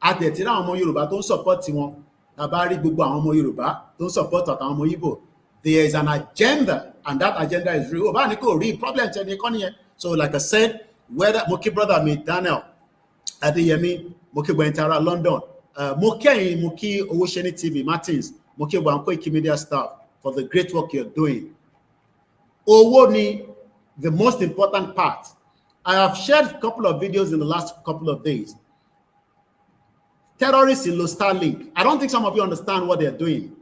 Àtẹ̀tìrá àwọn ọmọ Yorùbá tó ń support wọn. Tàbá rí gbogbo àwọn ọmọ Yorùbá tó ń support àtàwọn ọmọ Igbo. There is an agenda, and that agenda is real. Bá ní kò rí problem tẹ̀ ní kọ́ni yẹn. So like I said, whether mo kí brother mi Daniel Adeyemi, mo kí gbẹ̀yìn tara London, mo kẹ́yìn mo kí Owóṣeni TV Martins, mo kí gbogbo Koikimedia staff for the great work you're doing. Owó ni the most important part. I have shared a couple of videos in the last couple of days. Terrorists in Starlink. I don't think some of you understand what they're doing.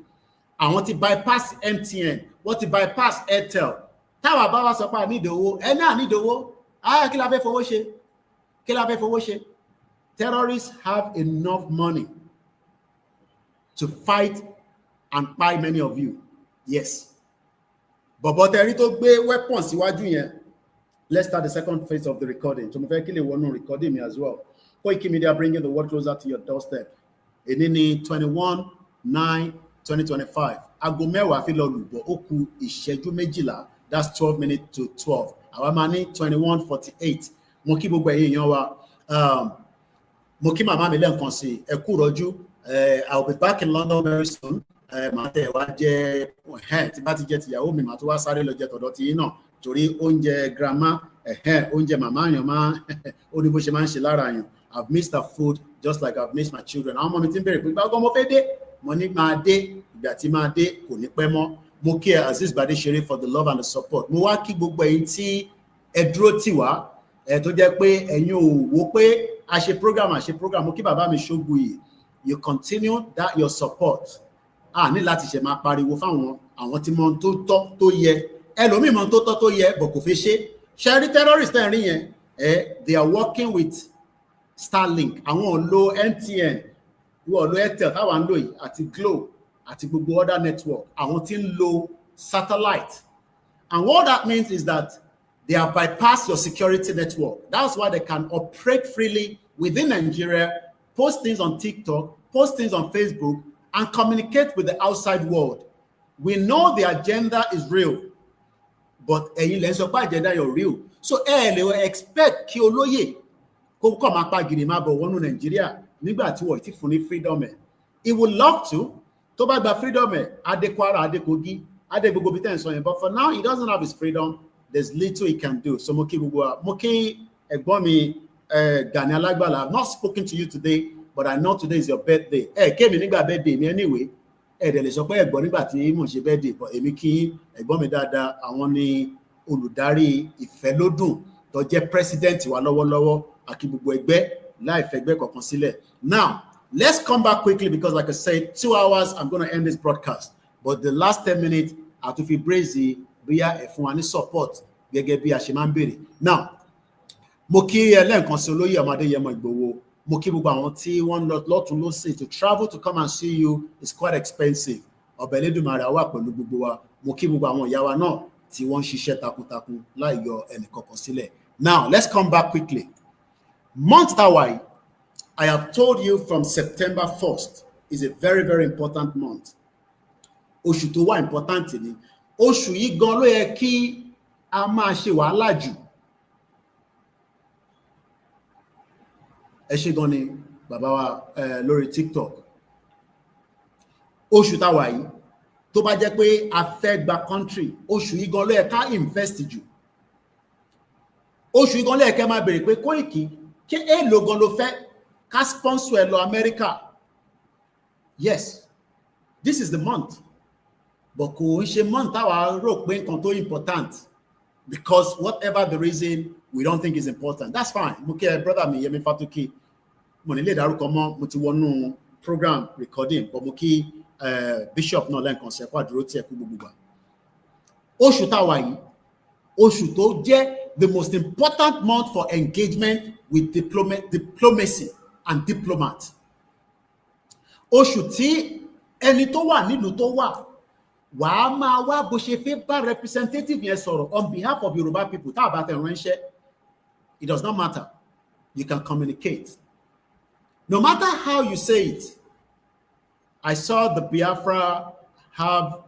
I want to bypass MTN. Want to bypass Airtel. Táwa bá wá sọ pé ní ìdòwò. Ẹ náà ní ìdòwò. Kí la fẹ́ fowó ṣe? Kí la fẹ́ fowó ṣe? Terrorists have enough money to fight and buy many of you. Yes. But tẹ̀rí tó gbé weapons síwájú yẹn. Let's start the second phase of the recording. So mo fẹ́ kí lè wọnú recording me as well. Koikimedia bringing the world closer to your doorstep. Èní ní 21/9/2025. Aago mẹ́wàá fi lọ lùbọ̀ ó kù ìṣẹ́jú méjìlá. That's 12 minutes to 12. Àwa máa ní 21:48. Mo kí gbogbo ẹ̀yin èèyàn wa. Mo kí màmá mi lẹ́ẹ̀kan sí ẹ kú rọ́jú. I will be back in London very soon. Màá tẹ̀ wá jẹ tí bá ti jẹ tìyàwó mi màá tó wá sáré lọ jẹ tọ̀dọ̀ tí yín náà torí oúnjẹ grandma oúnjẹ màmá yàn máa ó ní bó ṣe máa ń ṣe lára yàn. I've missed her food just like I've missed my children. Àwọn ọmọ mi ti ń bẹ̀rẹ̀ pé gbàgbọ́ mo fẹ́ dé mo ní máa dé ìgbà tí máa dé kò ní pẹ́ mọ́. Mo kí ẹ Azeez Badeshere for the love and the support. Mo wá kí gbogbo ẹ̀yin tí ẹ dúró tì wá tó jẹ́ pé ẹ̀yin ò wò pé a ṣe program. Mo kí bàbá mi Ṣóguyì. You continue that your support. Ní láti ṣe máa pariwo fáwọn àwọn tí mọ tó tọ́ tó yẹ. Ẹlòmíì mọ tó tọ́ tó yẹ bọ̀ kò fi ṣe. Ṣé rí terrorist ẹ̀ rí yẹn? They are working with Starlink. Àwọn ò lo MTN, wọ́n ò lo Airtel táwa ń lò yìí àti Glo àti gbogbo other network. Àwọn tí ń lo satellite. And what that means is that they have bypassed your security network. That's why they can operate freely within Nigeria, post things on TikTok, post things on Facebook, and communicate with the outside world. We know the agenda is real, but ẹ̀yin lẹ sọ pé agenda is real. So lè expect kí olóyè kó kọ́ máa pa gidi máa bọ̀ wọnú Nàìjíríà nígbà tí wọ́n ti fún ní freedom ẹ̀. He would love to, tó bá gba freedom ẹ̀, adé Kwara, adé Kogi, adé gbogbo bí tẹ́ ń sọ yẹn. But for now, he doesn't have his freedom. There's little he can do. So mo kí gbogbo wa, mo kí ẹ̀gbọ́n mi Gani Alagbala. I've not spoken to you today, but I know today is your birthday. Kémi nígbà birthday mi anyway. Dẹ̀ lè sọ pé ẹ̀gbọ́n nígbà tí mò ń ṣe birthday, but èmi kí ẹ̀gbọ́n mi dáadáa. Àwọn ni olùdarí ìfẹ́lódùn tó jẹ́ president wa lọ́wọ́lọ́wọ́ àkí gbogbo ẹgbẹ́ láì fẹ̀gbẹ́ kankan sílẹ̀. Now, let's come back quickly because like I said, 2 hours, I'm going to end this broadcast. But the last 10 minutes, àtúnfi brazy bóyá ẹ fún wa ní support gẹ́gẹ́ bí a ṣe máa ń béèrè. Now, mo kí lẹ́ẹ̀kan sí olóyè Adéyẹmọ Ìgbòho. Mo kí gbogbo àwọn tí wọ́n lọ lọ́tún lósì to travel to come and see you is quite expensive. Ọba Elédùmarè wà pẹ̀lú gbogbo wa. Mo kí gbogbo àwọn ìyá wa náà tí wọ́n ń ṣiṣẹ́ takuntakun láì yọ ẹnìkankan sílẹ̀. Now, let's come back quickly. Month Tawai, I have told you from September 1st is a very, very important month. Oṣù tó wà important ni. Oṣù yìí gan ló yẹ kí a máa ṣe wàhálà jù. Ẹ ṣé gan ni bàbá wa lórí TikTok. oṣù tá wà yìí tó bá jẹ́ pé a fẹ́ gba country oṣù yìí gan ló yẹ ká invest jù oṣù yìí gan ló yẹ ká máa bèrè pé Koiki kí èèlò gan ló fẹ́ ká sponsor ẹ lọ America. Yes, this is the month, but kò ń ṣe month táwa rò pé nǹkan tó important because whatever the reason we don't think is important, that's fine. Mo kí ẹ brother mi Yemi Fatuki mo ní lè dárúkọ mọ́ mo ti wọnú program recording but mo kí bishop náà lẹ́ǹkan ṣe kó àdúró tí ẹ kú gbogbo gbà. Oṣù táwa yìí oṣù tó jẹ́ the most important month for engagement with diplomacy and diplomat. Oṣù tí ẹni tó wà nílùú tó wà wàá máa wá bó ṣe fẹ́ bá representative yẹn sọ̀rọ̀ on behalf of Yoruba people tá a bá fẹ́ ránṣẹ́. It does not matter. You can communicate. No matter how you say it. I saw the Biafra have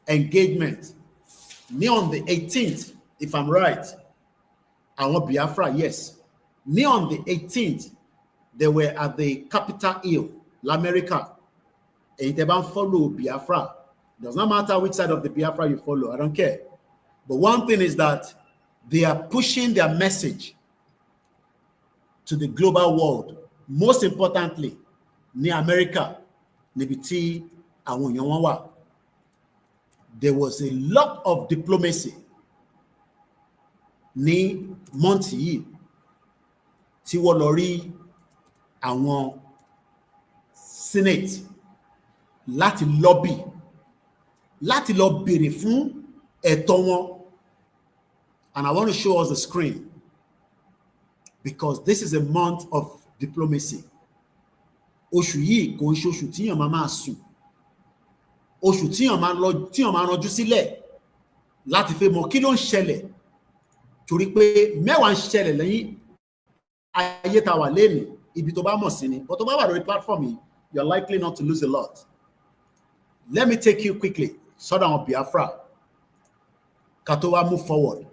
engagement ní on the 18th, if I'm right. Àwọn Biafra, yes. Ní on the 18th, they were at the Capitol Hill, l'America. Èyí tẹ́ bá ń follow Biafra. Does not matter which side of the Biafra you follow. I don't care. But one thing is that they are pushing their message to the global world. Most importantly, ní America, níbi tí àwọn èèyàn wọn wà. There was a lot of diplomacy ní month yìí tí wọ́n lọ rí àwọn Senate láti lobby láti lọ béèrè fún ẹ̀tọ́ wọn. And I want to show us the screen because this is a month of diplomacy. Oṣù yìí kò ń ṣe oṣù tíyàn máa sùn. Oṣù tíyàn máa rọjú sílẹ̀ láti fẹ́ mọ̀ kí ló ń ṣẹlẹ̀ torí pé mẹ́wàá ń ṣẹlẹ̀ lẹ́yìn ayé tá wà lẹ́nu ibi tó bá mọ̀ sí ni but tó bá wà lórí platform yìí you are likely not to lose a lot. Let me take you quickly sọ́dọ̀ àwọn Biafra ká tó wá move forward.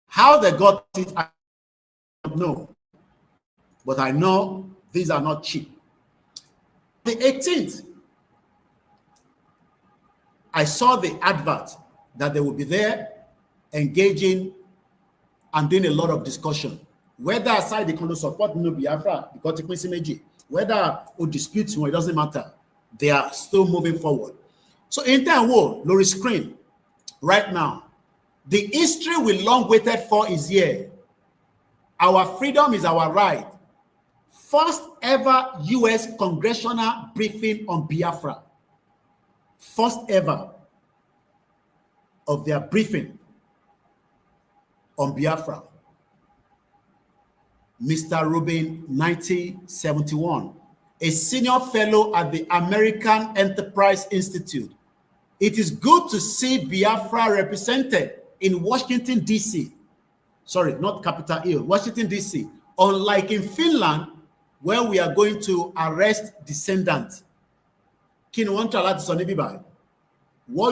How they got it, I don't know. But I know these are not cheap. The 18th, I saw the advert that they will be there engaging and doing a lot of discussion. Whether aside they can support no Biafra, because whether or disputes, it doesn't matter. They are still moving forward. So in that world, Lori screen, right now, the history we long waited for is here. Our freedom is our right. First ever U.S. congressional briefing on Biafra. First ever of their briefing on Biafra. Mr. Rubin, 1971, a senior fellow at the American Enterprise Institute. It is good to see Biafra represented in Washington, D.C. Sorry, not Capitol Hill, Washington, D.C. Unlike in Finland, where we are going to arrest descendants. What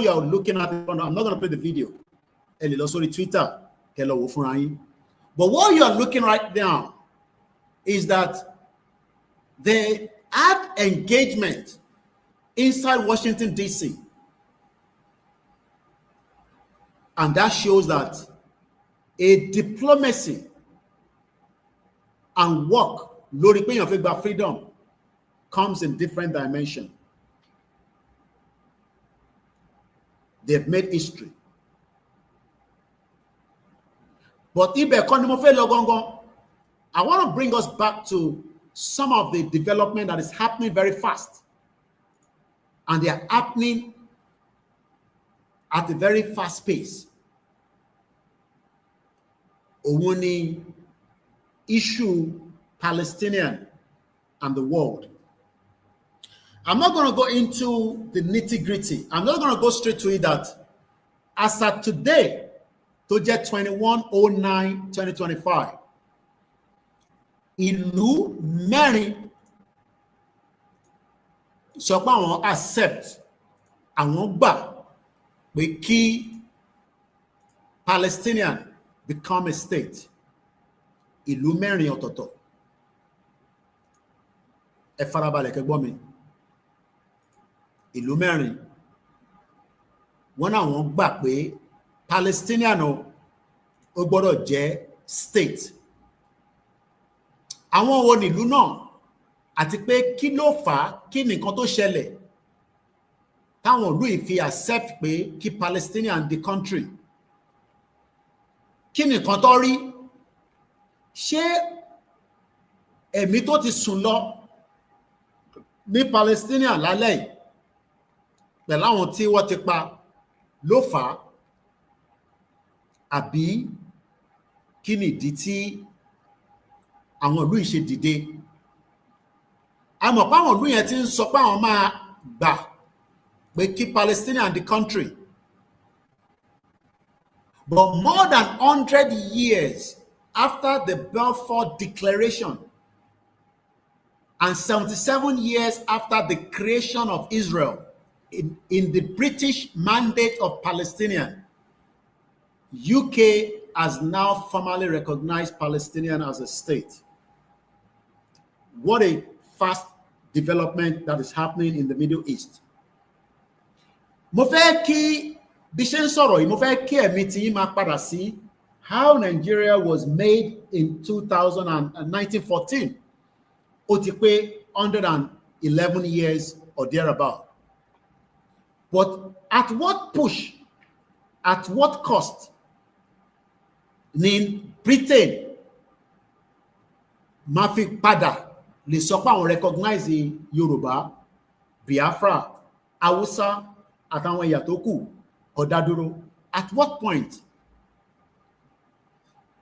you are looking at, I'm not going to play the video. Sorry, Twitter. But what you are looking right now is that they had engagement inside Washington, D.C. And that shows that a diplomacy and work, freedom, comes in different dimensions. They've made history. But I want to bring us back to some of the development that is happening very fast. And they are happening at a very fast pace. Owuni issue Palestinian and the world. I'm not going to go into the nitty-gritty. I'm not going to go straight to it that as of today, to get 21/09/2025, ìlú mẹ́rin sọ pé àwọn accept àwọn gbà pé kí Palestinian become a state. Ìlú mẹ́rin ọ̀tọ̀ọ̀tọ̀. ẹ farabalẹ̀ kẹ́ gbọ́ mi. Ìlú mẹ́rin wọ́n náà wọ́n gbà pé Palestinian ó gbọ́dọ̀ jẹ́ state. Àwọn wo ni ìlú náà àti pé kí ló fà á, kí ni nǹkan tó ṣẹlẹ̀ táwọn ìlú yìí fi accept pé kí Palestinian the country? Kí ni nǹkan tó rí? Ṣé ẹ̀mí tó ti sùn lọ ní Palestinian lálẹ́ yìí pẹ̀lú àwọn tí wọ́n ti pa ló fà á, àbí kí ni ìdí tí àwọn ìlú yìí ṣe dìde? A mọ̀ pé àwọn ìlú yẹn ti ń sọ pé àwọn máa gbà pé kí Palestinian the country, but more than 100 years after the Balfour Declaration and 77 years after the creation of Israel in the British Mandate of Palestinian, UK has now formally recognized Palestinian as a state. What a fast development that is happening in the Middle East. Mo fẹ́ kí bí ṣe ń sọ̀rọ̀ yìí, mo fẹ́ kí ẹ̀mí tí yín máa padà sí how Nigeria was made in 1914. Ó ti pé 111 years or thereabout. But at what push, at what cost, ní Britain máa fi padà lè sọ pé àwọn recognize Yorùbá, Biafra, Hausa àtàwọn ẹ̀yà tó kù ọ̀dádúró? At what point?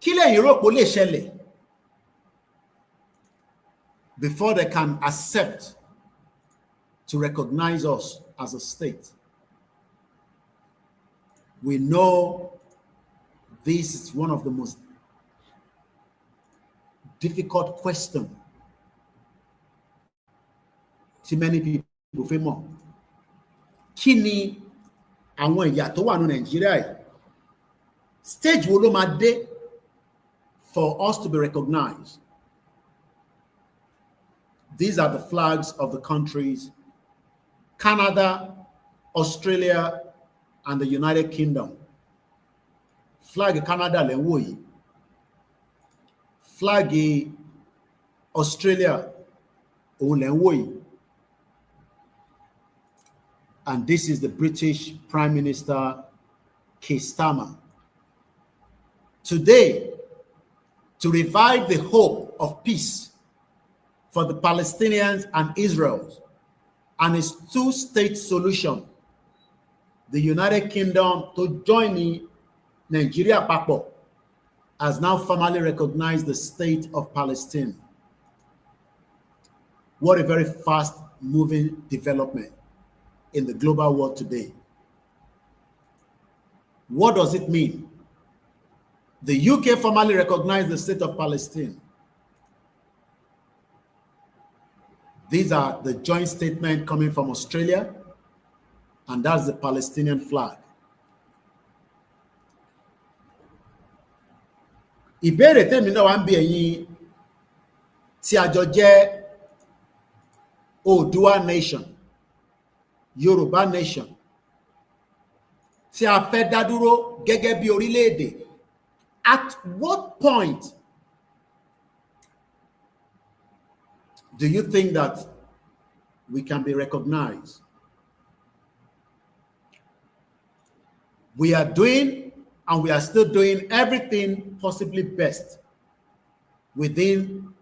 Kí lẹ̀yin rò pé ó lè ṣẹlẹ̀ before they can accept to recognize us as a state? We know this is one of the most difficult questions tí many people fẹ́ mọ̀. Kí ni àwọn ìyà tó wà ní Nàìjíríà yìí? Stage wo ló máa dé for us to be recognized? These are the flags of the countries: Canada, Australia, and the United Kingdom. Flag Canada lẹ ń wò yìí. Flag Australia òun lẹ ń wò yìí. And this is the British Prime Minister Keir Starmer. Today, to revive the hope of peace for the Palestinians and Israel and its two-state solution, the United Kingdom to join in Nigeria papọ̀ has now formally recognized the state of Palestine. What a very fast-moving development in the global world today. What does it mean? The UK formally recognized the state of Palestine. These are the joint statement coming from Australia, and that's the Palestinian flag. Ìbéèrè tèmi náà wá ń bi ẹ̀yin tí a jọ jẹ́ Oòduà nation, Yorùbá nation, tí a fẹ́ dá dúró gẹ́gẹ́ bí orílẹ̀-èdè. At what point do you think that we can be recognized? We are doing, and we are still doing, everything possibly best within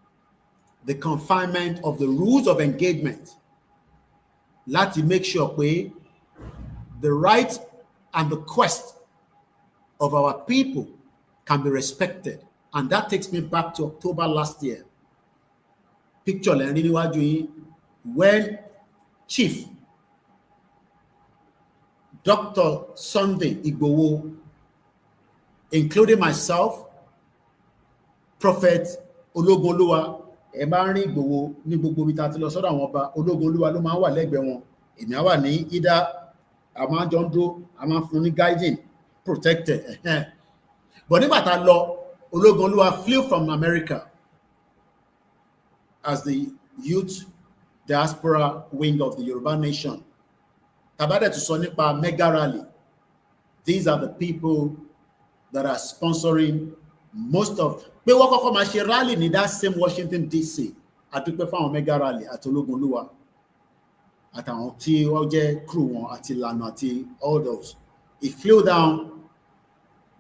the confinement of the rules of engagement. Láti make sure pé the right and the quest of our people can be respected. And that takes me back to October last year. Picture lẹ́yìn níwájú yín, when Chief Dr. Sunday Igboho, including myself, Prophet Ológunolúwa, ẹ bá ń rí Igboho ní gbogbo ibi tá a ti lọ sọ́dọ̀ àwọn ọba, Ológunolúwa ló máa ń wà lẹ́gbẹ̀ẹ́ wọn. Èmi á wà ní either a máa ń jọ ń dúró, a máa ń fún ní guiding, protected. But nígbà tá a lọ, Ológunolúwa flew from America as the youth diaspora wing of the Yoruba nation. Tabade to sọ nípa mega rally. These are the people that are sponsoring most of. Pé wọ́n kọ́kọ́ máa ṣe rally ní that same Washington DC. Àdúpẹ́ fáwọn mega rally àti Ológunlúwa. Àtàwọn tí wọ́n jẹ́ crew wọn àti Ìlànà àti all those. He flew down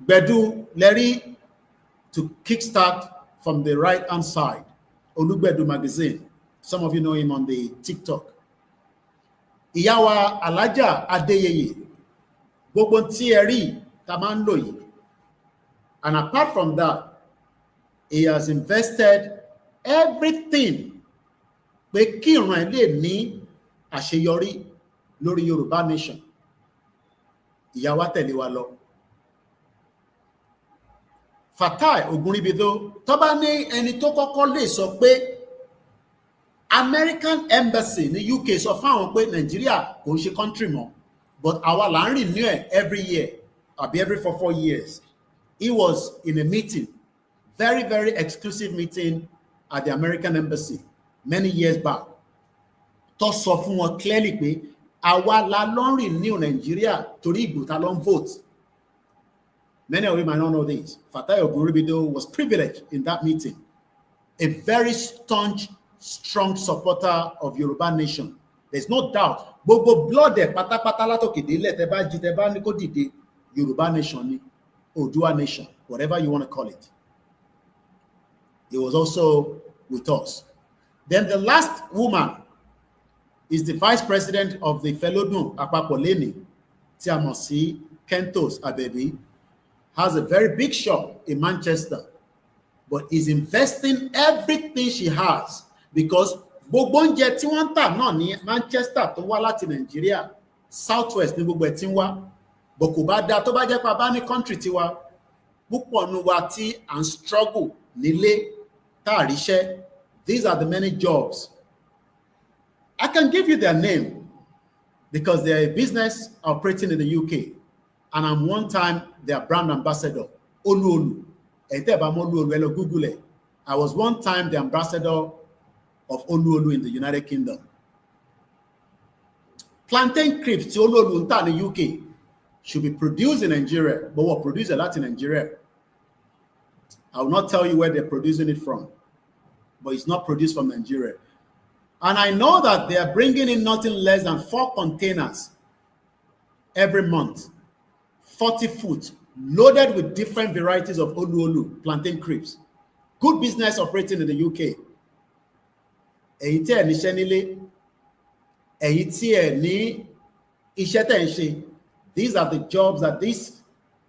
Gbedu Leri to kickstart from the right-hand side. Olugbedu magazine. Some of you know him on the TikTok. Ìyá wa Alhaja Adeyeye. Gbogbo tí ẹ rí tá máa ń lò yìí. And apart from that, he has invested everything pé kí ìran ẹ̀ lè ní àṣeyọrí lórí Yorùbá nation. Ìyá wa tẹ̀lé wa lọ. Fatai Ogunribido tó bá ní ẹni tó kọ́kọ́ lè sọ pé American Embassy ní UK sọ fáwọn pé Nigeria kò ń ṣe country mọ́, but àwa là ń renew ẹ̀ every year àbí every 4 years. He was in a meeting, very, very exclusive meeting at the American Embassy many years back. Tó sọ fún wọn clearly pé àwa la lọ ń renew Nigeria torí ìbò ta lọ ń vote. Many of you might not know this. Fatai Ogunribido was privileged in that meeting. A very staunch, strong supporter of Yoruba nation. There's no doubt. Gbogbo blood ẹ̀ pátápátá látòkè délẹ̀ tẹ́ bá jí tẹ́ bá ní kó dìde Yoruba nation ni, Oòduà nation, whatever you want to call it. He was also with us. Then the last woman is the vice president of the Felodun Àpapọ̀ Lẹ́nì, tí a mọ̀ sí Kentos Abebi. Has a very big shop in Manchester, but is investing everything she has because gbogbo oúnjẹ tí wọ́n ń tà náà ní Manchester tó wá láti Nigeria, Southwest ní gbogbo ẹ̀ tí ń wá, but kò bá dáa tó bá jẹ́ pé a bá ní country tiwa, púpọ̀ nu wa tí à ń struggle nílé tá a ríṣẹ́. These are the many jobs. I can give you their name because they are a business operating in the UK. And I'm one time their brand ambassador, Oluolu. Google it. I was one time the ambassador of Oluolu in the United Kingdom. Plantain crisps, Oluolu in the UK, should be produced in Nigeria, but what produced a lot in Nigeria. I will not tell you where they're producing it from, but it's not produced from Nigeria. And I know that they are bringing in nothing less than 4 containers every month. 40 foot, loaded with different varieties of Oluolu plantain crisps. Good business operating in the UK. Èyí tí ẹ níṣẹ́ nílé, èyí tí ẹ ní iṣẹ́ tẹ́ ń ṣe. These are the jobs that these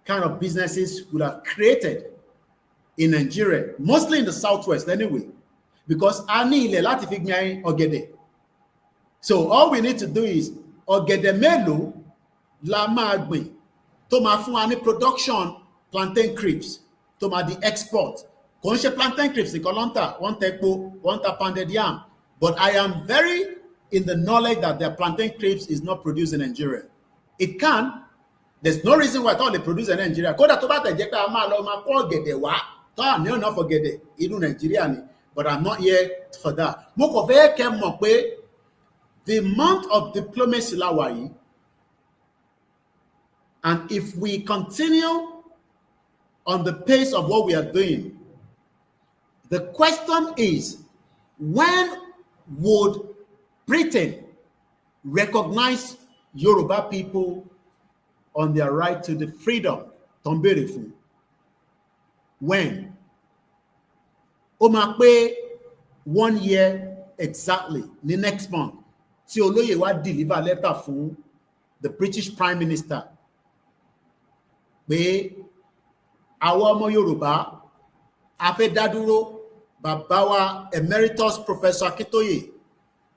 kind of businesses would have created in Nigeria, mostly in the Southwest anyway, because a ní ilẹ̀ láti fi gbin ọ̀gẹ̀dẹ̀. So all we need to do is ọ̀gẹ̀dẹ̀ mélòó la máa gbìn tó máa fún wa ní production plantain crisps tó máa di export. Kò ń ṣe plantain crisps nìkan ló ń tà, wọ́n tà epo, wọ́n tà pounded yam. But I am very in the knowledge that their plantain crisps is not produced in Nigeria. It can. There's no reason why they produce in Nigeria. Kódà tó bá tẹ̀ jẹ́ pé a máa lọ máa kó ọ̀gẹ̀dẹ̀ wá tó à ní ọ̀nà fọ̀gẹ̀dẹ̀ inú Nigeria ni. But I'm not here for that. Mo kàn fẹ́ kẹ́ mọ̀ pé the month of diplomacy la wà yìí. And if we continue on the pace of what we are doing, the question is, when would Britain recognize Yoruba people on their right to the freedom? When? Ó máa pé 1 year exactly, the next month, tí Olóyè wá deliver letter fún the British Prime Minister pé àwọn ọmọ Yorùbá a fẹ́ dá dúró. Bàbá wa Emeritus Professor Akintoye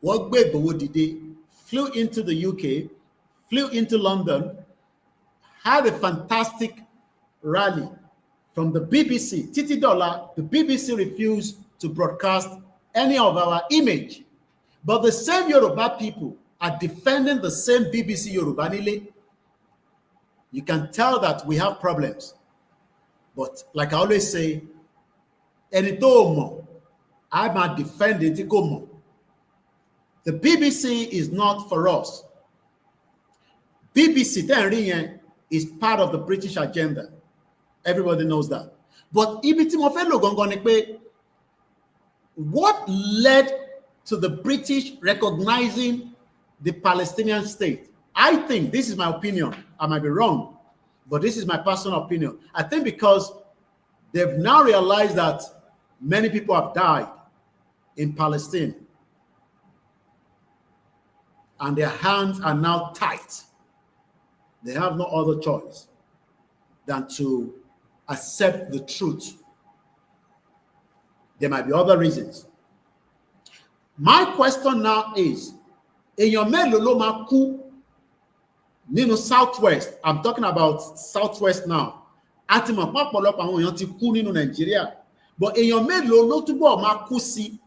wọ́n gbé Ìgbòho dìde, flew into the UK, flew into London, had a fantastic rally from the BBC. Títí dọ̀la, the BBC refused to broadcast any of our image. But the same Yoruba people are defending the same BBC Yoruba nílé. You can tell that we have problems. But like I always say, ẹni tó mọ̀, a máa defend ẹni tí kò mọ̀. The BBC is not for us. BBC is part of the British agenda. Everybody knows that. But what led to the British recognizing the Palestinian state? I think, this is my opinion, I might be wrong, but this is my personal opinion. I think because they've now realized that many people have died in Palestine and their hands are now tight. They have no other choice than to accept the truth. There might be other reasons. My question now is, èèyàn mélòó ló máa kú nínú Southwest? I'm talking about Southwest now. Àti mọ̀ pé ọ̀pọ̀lọpọ̀ àwọn èèyàn ti kú nínú Nàìjíríà. But èèyàn mélòó ló túbọ̀ máa kú sí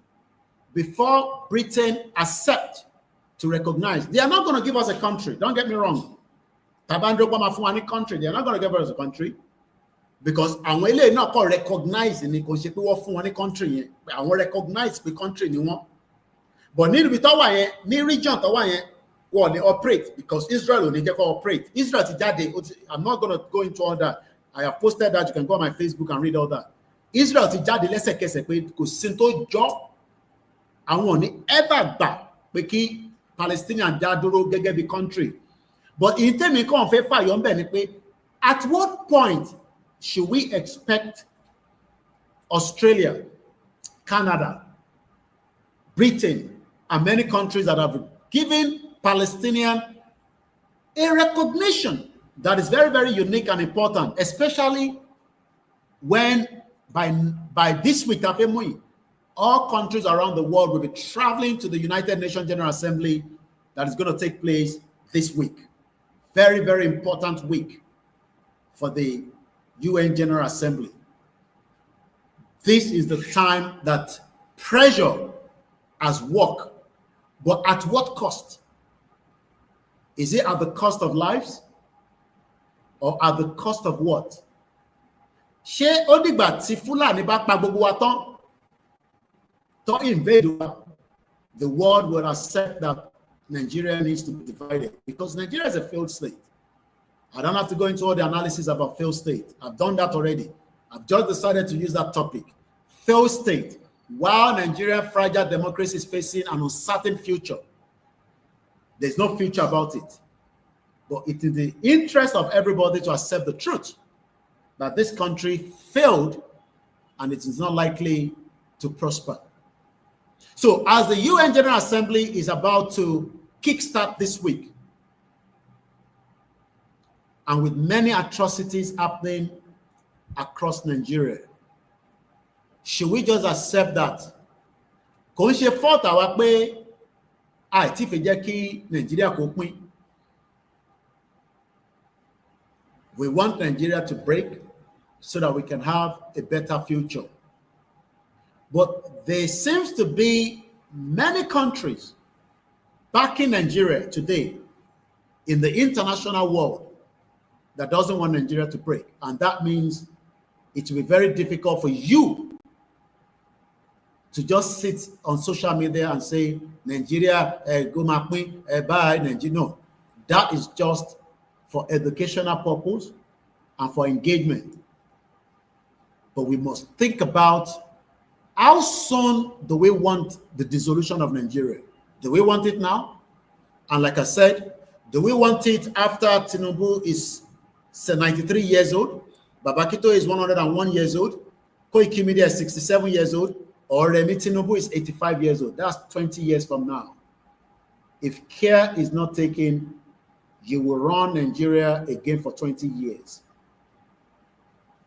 before Britain accept to recognize? They are not going to give us a country. Don't get me wrong. Tabandro máa fún wa ní country. They are not going to give us a country. Because àwọn eléyìí náà kò recognize ni, kò ṣe pé wọ́n fún wọn ní country yẹn. Àwọn recognize pé country ni wọ́n. But ní ibi tó wà yẹn, ní region tó wà yẹn, wọ́n ní operate because Israel ò ní jẹ́ kó operate. Israel ti jáde. I'm not going to go into all that. I have posted that. You can go on my Facebook and read all that. Israel ti jáde lẹ́sẹ̀kẹsẹ̀ pé kò sí tó jọ. Àwọn ò ní ever gbà pé kí Palestinian dá dúró gẹ́gẹ́ bí country. But in tèmi kàn fẹ́ fàyọ ńbẹ̀ ni pé at what point should we expect Australia, Canada, Britain, and many countries that have given Palestinian a recognition that is very, very unique and important, especially when by this week, all countries around the world will be traveling to the United Nations General Assembly that is going to take place this week. Very, very important week for the UN General Assembly. This is the time that pressure has worked, but at what cost? Is it at the cost of lives or at the cost of what? Ṣé ó dìgbà tí Fúlàní bá pa gbogbo wa tán tó invade wa, the world will accept that Nigeria needs to be divided? Because Nigeria is a failed state. I don't have to go into all the analysis about failed state. I've done that already. I've just decided to use that topic. Failed state. While Nigeria's fragile democracy is facing an uncertain future, there's no future about it. But it is the interest of everybody to accept the truth that this country failed and it is not likely to prosper. So as the UN General Assembly is about to kickstart this week, and with many atrocities happening across Nigeria, should we just accept that? Kò ń ṣe fault àwa pé àìtí fẹ́ jẹ́ kí Nigeria kó pín. We want Nigeria to break so that we can have a better future. But there seems to be many countries backing Nigeria today in the international world that doesn't want Nigeria to break. And that means it will be very difficult for you to just sit on social media and say, Nigeria, go makmi, bye, Nigeria. No, that is just for educational purpose and for engagement. But we must think about how soon do we want the dissolution of Nigeria? Do we want it now? And like I said, do we want it after Tinubu is 93 years old, Babakito is 101 years old, Koikimedia is 67 years old, or Remi Tinubu is 85 years old? That's 20 years from now. If care is not taken, you will run Nigeria again for 20 years.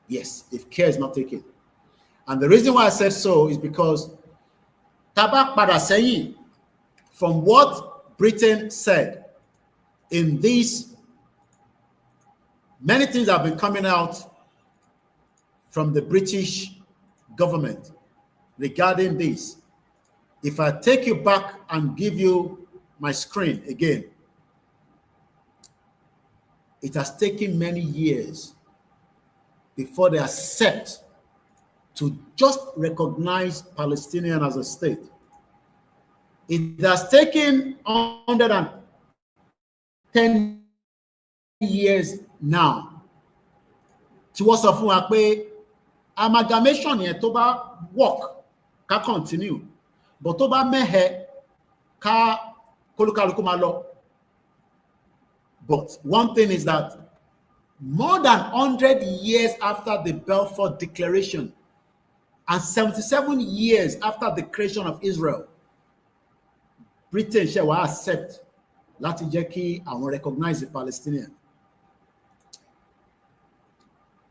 Yes, if care is not taken. And the reason why I said so is because Tabak Padaseyi, from what Britain said in these, many things have been coming out from the British government regarding this. If I take you back and give you my screen again, it has taken many years before they accept to just recognize Palestinian as a state. It has taken 110 years now. Tí wọ́n sọ fún wa pé amalgamation yẹn tó bá work ká continue, but tó bá mẹ́hẹ ká kólúkálukú máa lọ. But one thing is that more than 100 years after the Balfour Declaration and 77 years after the creation of Israel, Britain ṣe wá accept láti jẹ́ kí àwọn recognize the Palestinian.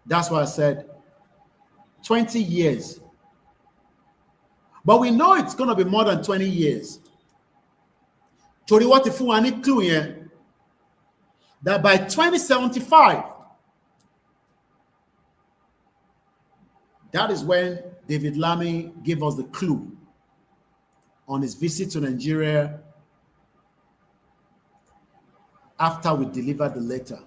That's why I said 20 years. But we know it's going to be more than 20 years. Torí wọ́n ti fún wa ní clue yẹn that by 2075, that is when David Lammy gave us the clue on his visit to Nigeria after we delivered the letter.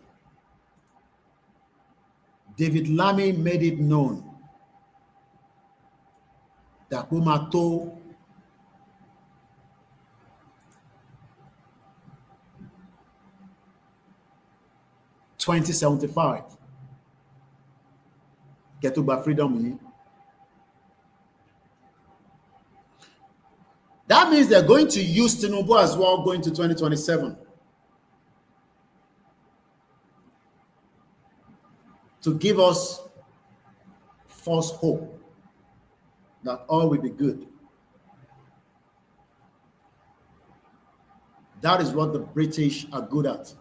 David Lammy made it known that Kumato (2075) get to buy freedom. That means they're going to use Tinubu as well going to 2027 to give us false hope that all will be good. That is what the British are good at.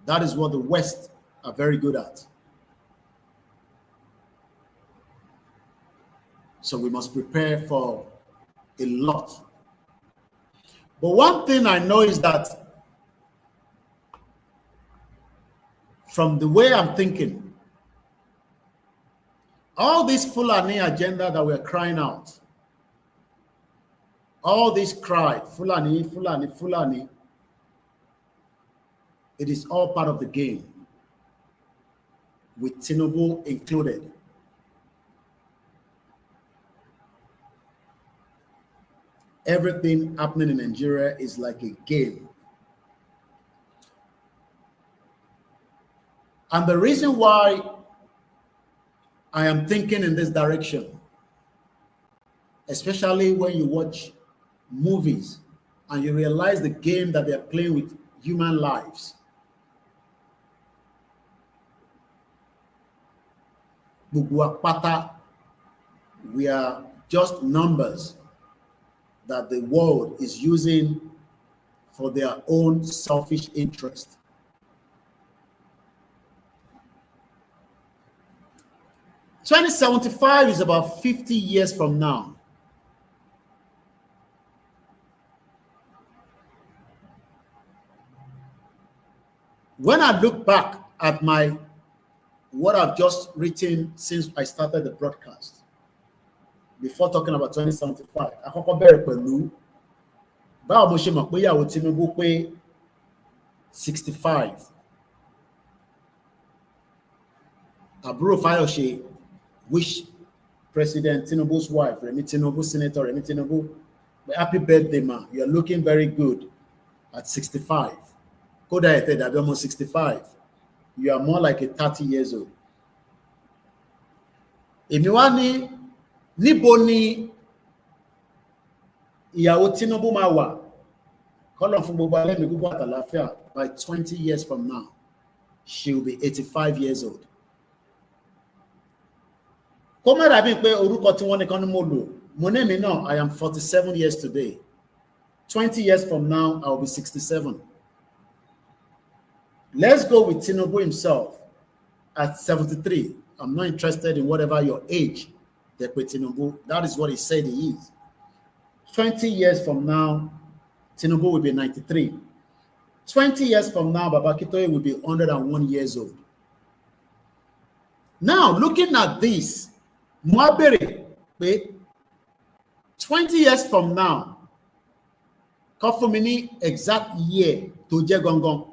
That is what the West are very good at. So we must prepare for a lot. But one thing I know is that from the way I'm thinking, all this Fulani agenda that we're crying out, all this cry, Fulani, Fulani, Fulani, it is all part of the game, with Tinubu included. Everything happening in Nigeria is like a game. And the reason why I am thinking in this direction, especially when you watch movies and you realize the game that they're playing with human lives. We are just numbers that the world is using for their own selfish interest. (2075) is about 50 years from now. When I look back at what I've just written since I started the broadcast, before talking about 2075, àkọ́kọ́ bẹ̀rẹ̀ pẹ̀lú báwo mo ṣe mọ̀ pé ìyàwó Tinubu pé 65. Àbúrò Fáyọ̀ṣe wish President Tinubu's wife, Remi Tinubu, Senator Remi Tinubu, happy birthday, ma. You're looking very good at 65. Kódà ẹ tẹ́ dàbí ọmọ 65. You are more like a 30 years old. Èmi wá ní níbo ni ìyàwó Tinubu máa wà kọ́lọ̀ fún gbogbo alẹ́mì gbogbo àtàlàáfíà by 20 years from now. She will be 85 years old. Kó má dàbí pé orúkọ tí wọ́n nìkan ni mo lò, mo ní mi náà, I am 47 years today. 20 years from now, I will be 67. Let's go with Tinubu himself at 73. I'm not interested in whatever your age. Tinubu, that is what he said he is. 20 years from now, Tinubu will be 93. 20 years from now, Baba Akintoye will be 101 years old. Now, looking at this, Mwabere, 20 years from now, Kofumini exact year to Jegongong,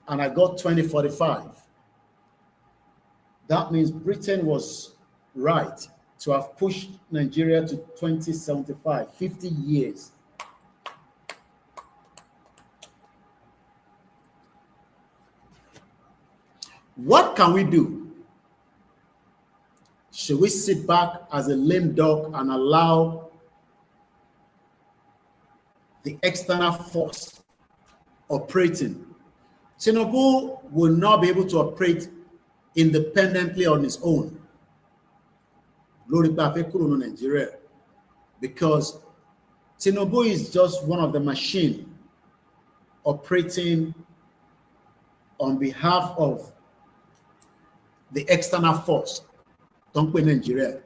and I got 2045. That means Britain was right to have pushed Nigeria to 2075, 50 years. What can we do? Should we sit back as a lame dog and allow the external force operating? Tinubu will not be able to operate independently on his own. Nigeria, because Tinubu is just one of the machines operating on behalf of the external force, don't pay Nigeria,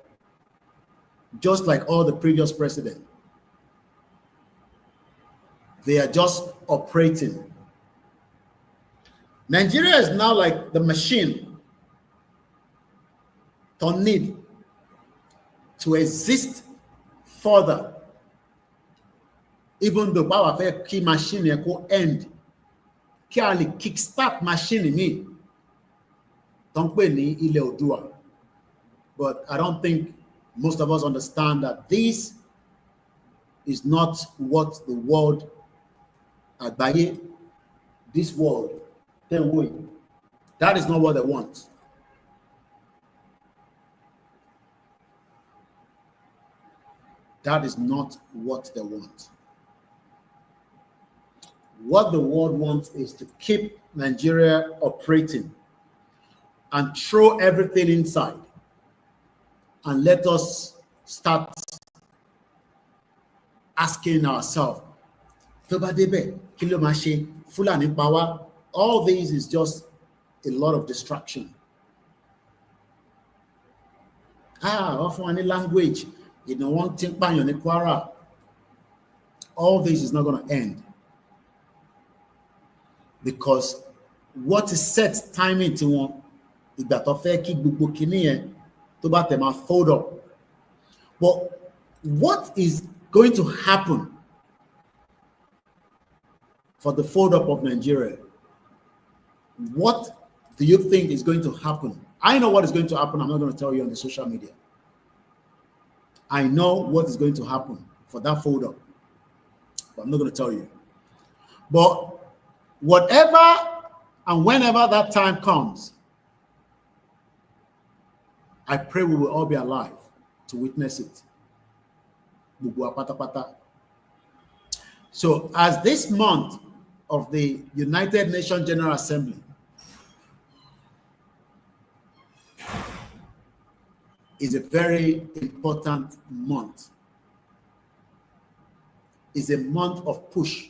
just like all the previous presidents. They are just operating. Nigeria is now like the machine to need to exist further, even though power fair key machine go end, can kickstart machine me. Don't pay ni ile odua. But I don't think most of us understand that this is not what the world agbaye, this world, that is not what they want. That is not what they want. What the world wants is to keep Nigeria operating and throw everything inside and let us start asking ourselves, all these is just a lot of distraction. Often any language, you know, one thing all this is not going to end, because what is set timing to one is that fold up. But what is going to happen for the fold up of Nigeria? What do you think is going to happen? I know what is going to happen. I'm not going to tell you on the social media. I know what is going to happen for that fold up, but I'm not going to tell you. But whatever and whenever that time comes, I pray we will all be alive to witness it. So as this month of the United Nations General Assembly is a very important month, is a month of push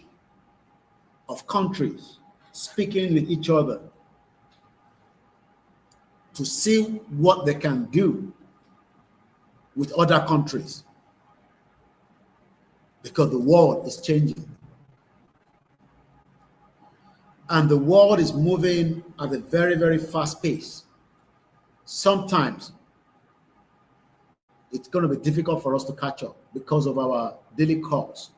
of countries speaking with each other to see what they can do with other countries, because the world is changing and the world is moving at a very, very fast pace. Sometimes it's going to be difficult for us to catch up because of our daily calls.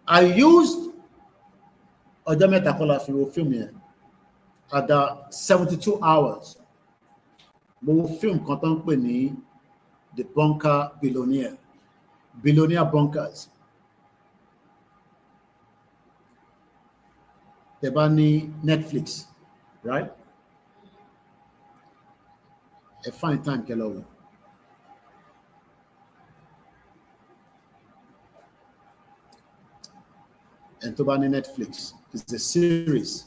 I used Odameta film here at the 72 hours. Mo film contemporary the bunker billionaire bunkers. Tebani Netflix, right? A fine time, Kellow. And Tobani Netflix is a series.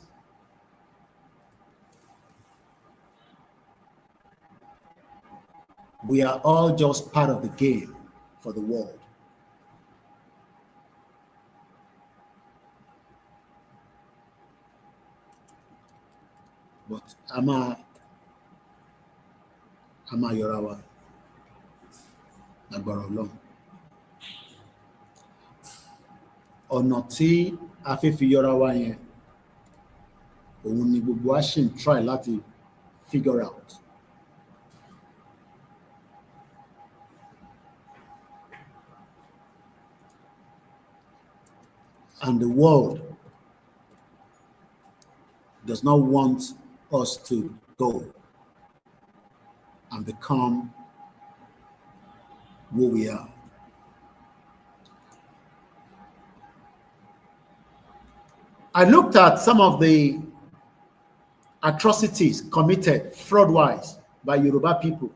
We are all just part of the game for the world. But Ama Yorawa, Nagbarolong. Ọ̀nà tí a fẹ́ fi yọra wa yẹn, òun ni gbogbo wa ṣì ń try láti figure out. And the world does not want us to go and become who we are. I looked at some of the atrocities committed fraud-wise by Yoruba people.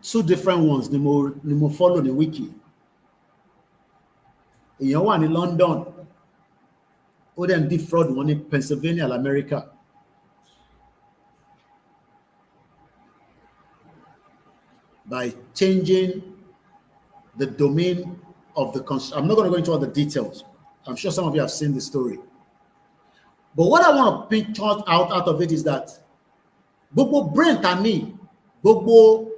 Two different ones, the more follow the wiki. In one in London, or then defraud one in Pennsylvania, America. By changing the domain of the country. I'm not going to go into all the details. I'm sure some of you have seen the story. But what I want to pinch out of it is that gbogbo brain ta ní, gbogbo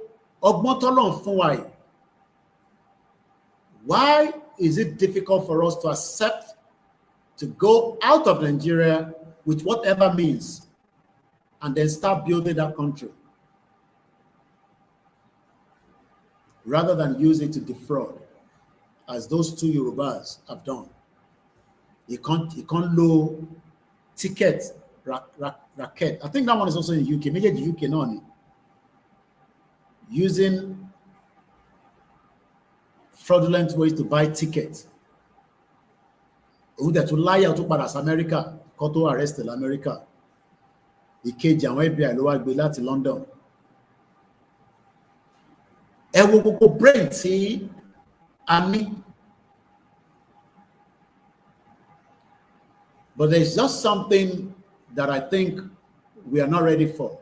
ọgbọ́n t'Ọlọ́run fún wa yìí, why is it difficult for us to accept to go out of Nigeria with whatever means and then start building that country rather than use it to defraud, as those two Yorubas have done? You can't low ticket racket. I think that one is also in the UK. Maybe the UK no, using fraudulent ways to buy tickets. Who that to lie out to Paris America, got to arrest in America. The cage and FBI lower be láti London. Ẹ wo gbogbo brain tí a ní. But there's just something that I think we are not ready for.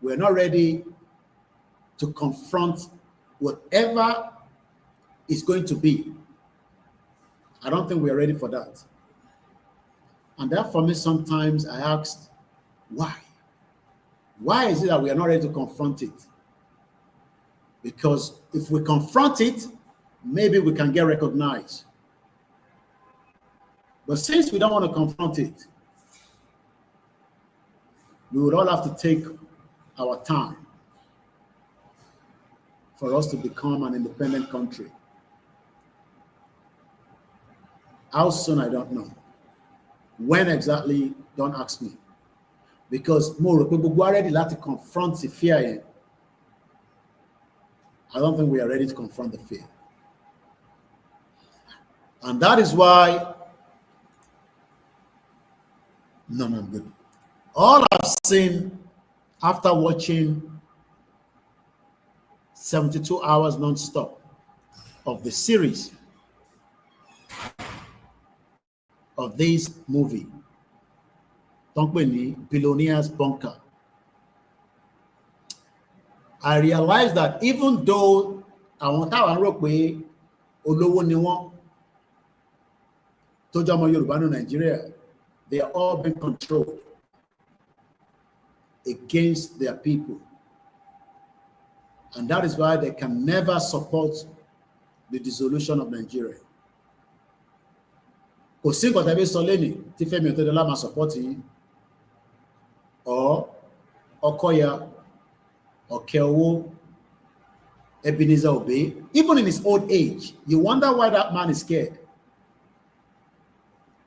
We're not ready to confront whatever is going to be. I don't think we are ready for that. And that for me, sometimes I asked, why? Why is it that we are not ready to confront it? Because if we confront it, maybe we can get recognized. But since we don't want to confront it, we would all have to take our time for us to become an independent country. How soon, I don't know. When exactly, don't ask me. Because more people are ready to confront the fear. I don't think we are ready to confront the fear. And that is why, no, I'm good. All I've seen after watching 72 hours non-stop of the series of this movie, Billionaire's Bunker, I realized that even though àwọn táwọn rò pé olówó ni wọ́n tó jẹ́ ọmọ Yorùbá ní Nigeria, they are all being controlled against their people. And that is why they can never support the dissolution of Nigeria. Kò sí nǹkan tẹ́bí sọ lẹ́nìí tí Fẹ́mi Ọ̀tẹ́dọ́lá máa support yín, or Okoya, Okeowo, Ebenezer Obey, even in his old age. You wonder why that man is scared.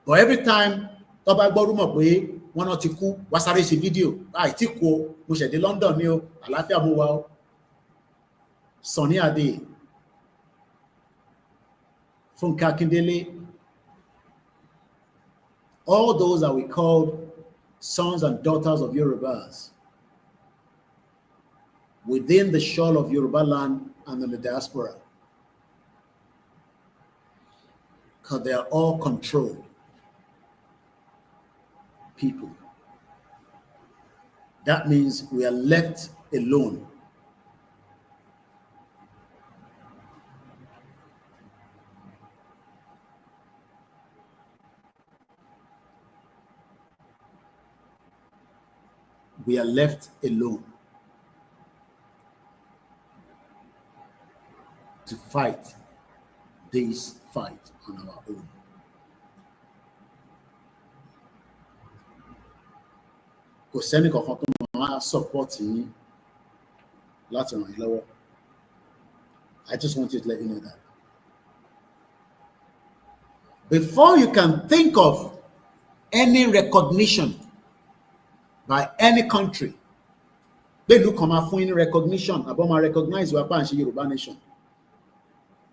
But every time Toba gbọ́ rumor pé wọ́n náà ti kú, wá sáré ṣe fídíò, tí kú o, mo ṣẹ̀ dé London ni o, àlàáfíà mo wà o. Sunny Ade, Funke Akindele, all those that we called sons and daughters of Yorubas within the shoal of Yoruba land and in the diaspora, because they are all controlled people. That means we are left alone. We are left alone to fight this fight on our own. Kò sẹ́ni kankan tó máa support yín láti ràn yín lọ́wọ́. I just want you to let you know that. Before you can think of any recognition by any country. They do come out for any recognition about my recognize Yoruba nation.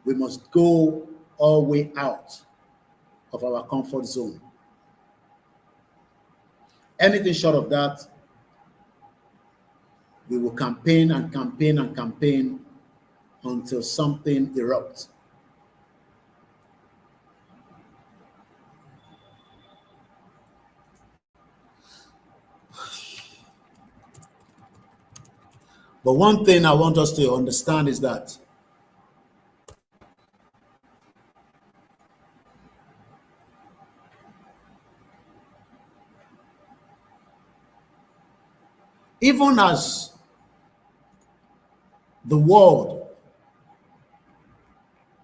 We must go all the way out of our comfort zone. Anything short of that, we will campaign and campaign and campaign until something erupts. But one thing I want us to understand is that even as the world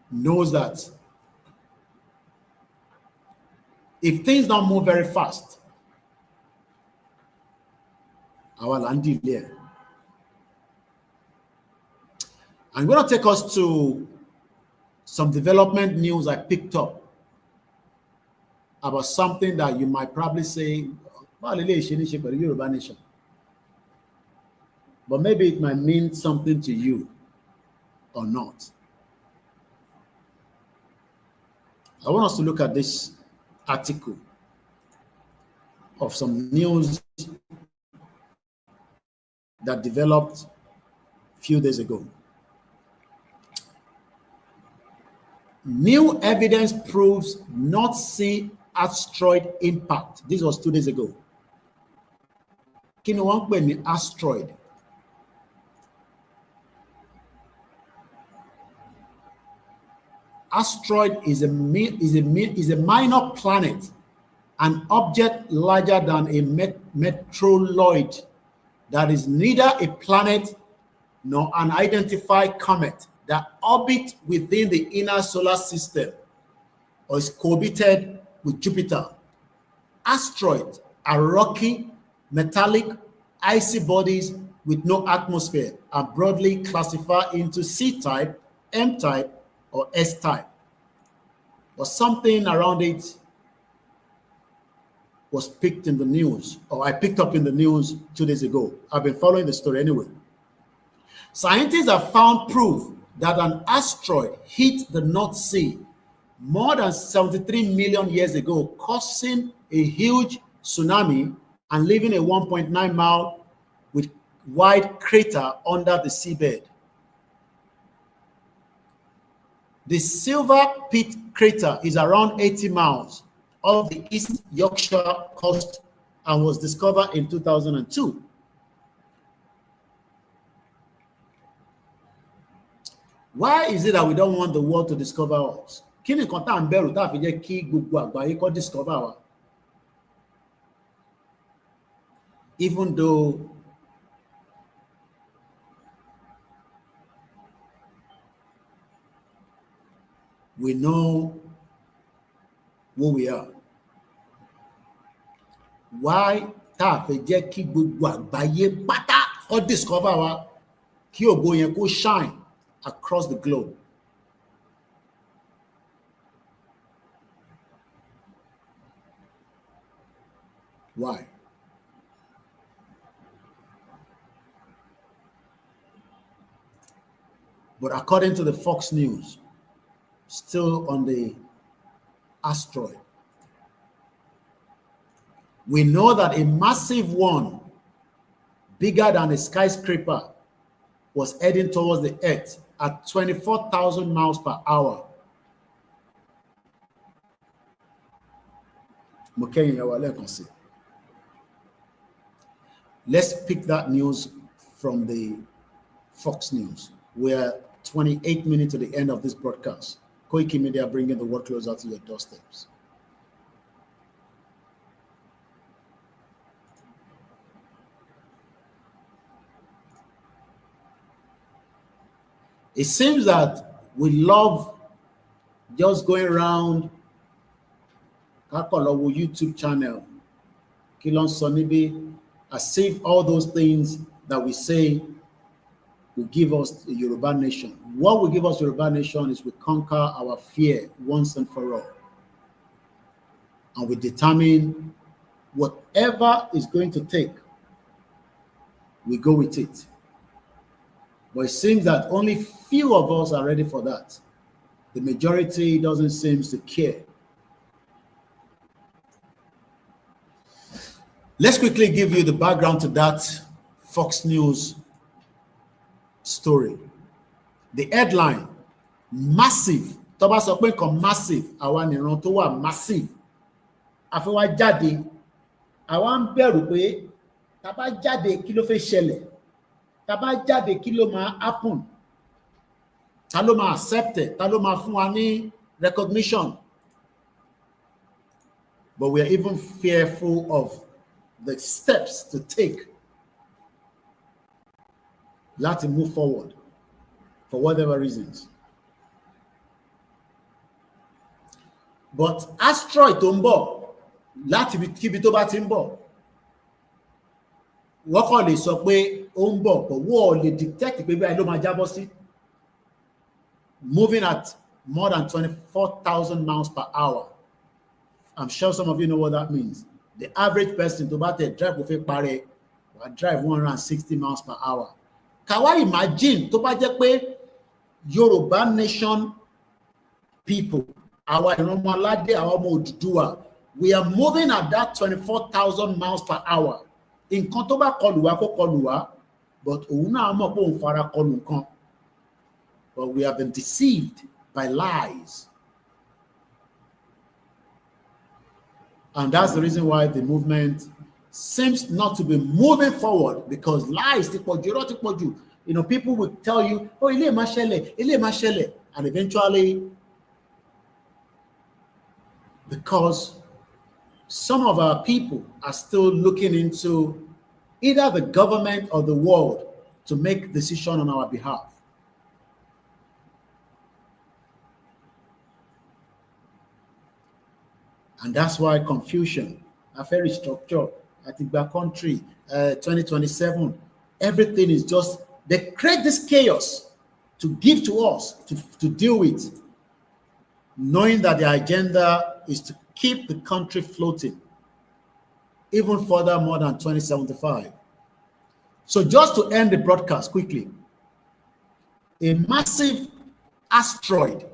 knows that if things don't move very fast, our land there. I'm going to take us to some development news I picked up about something that you might probably say, well, Yoruba nation. But maybe it might mean something to you or not. I want us to look at this article of some news that developed a few days ago. New evidence proves North Sea asteroid impact. This was 2 days ago. Kí ni wọ́n pè ní asteroid? Asteroid is a minor planet, an object larger than a meteoroid that is neither a planet nor an identified comet that orbit within the inner solar system or is co-orbited with Jupiter. Asteroids are rocky, metallic, icy bodies with no atmosphere, are broadly classified into C-type, M-type, or S-type. Or something around it was picked in the news, or I picked up in the news 2 days ago. I've been following the story anyway. Scientists have found proof that an asteroid hit the North Sea more than 73 million years ago, causing a huge tsunami and leaving a 1.9 mile wide crater under the seabed. The Silver Pit crater is around 80 miles off the East Yorkshire coast and was discovered in 2002. Why is it that we don't want the world to discover us? Kí ni nǹkan tá à ń bẹ̀rù tá a fi jẹ́ kí gbogbo àgbáyé kó discover wa? Even though we know who we are. Why tá a fi jẹ́ kí gbogbo àgbáyé pátá kó discover wa? Kí ògo yẹn kó shine across the globe. Why? But according to the Fox News, still on the asteroid, we know that a massive one, bigger than a skyscraper, was heading towards the Earth at 24,000 miles per hour. Let's pick that news from the Fox News. We're 28 minutes to the end of this broadcast. Koikimedia bringing the world closer to your doorsteps. It seems that we love just going around our YouTube channel, Kilon Sonibi, as if all those things that we say will give us a Yoruba nation. What will give us Yoruba nation is we conquer our fear once and for all. And we determine whatever is going to take, we go with it. But it seems that only few of us are ready for that. The majority doesn't seem to care. Let's quickly give you the background to that Fox News story. The headline, massive. Tó bá sọ pé nǹkan massive, àwa nìran tó wà massive. Àfi wá jáde, àwa ń bẹ̀rù pé tá bá jáde kí ló fẹ́ ṣẹlẹ̀? Tá bá jáde kí ló máa happen? Ta ló máa accept it? Ta ló máa fún wa ní recognition? But we are even fearful of the steps to take láti move forward for whatever reasons. But asteroid tó ń bọ̀ láti kíbi tó bá ti ń bọ̀, wọ́n kàn lè sọ pé ó ń bọ̀, but wọ́n lè detect pé báyìí ló máa jábọ́ sí. Moving at more than 24,000 miles per hour. I'm sure some of you know what that means. The average person tó bá tẹ̀ drive kò fẹ́ parẹ́, wà drive 160 miles per hour. Can we imagine tó bá jẹ́ pé Yorùbá nation people, àwa ìran ọmọ aládé, àwa ọmọ Odùduwà, we are moving at that 24,000 miles per hour. Nǹkan tó bá kọlù wá kó kọlù wá, but òun náà mọ̀ pé òun fara kọlù nǹkan. But we have been deceived by lies. And that's the reason why the movement seems not to be moving forward, because lies, you know, people will tell you, oh, ilé má ṣẹlẹ̀, and eventually, because some of our people are still looking into either the government or the world to make decision on our behalf. And that's why confusion, a very structure, I think our country, 2027, everything is just, they create this chaos to give to us, to deal with, knowing that the agenda is to keep the country floating, even further more than 2075. So just to end the broadcast quickly, a massive asteroid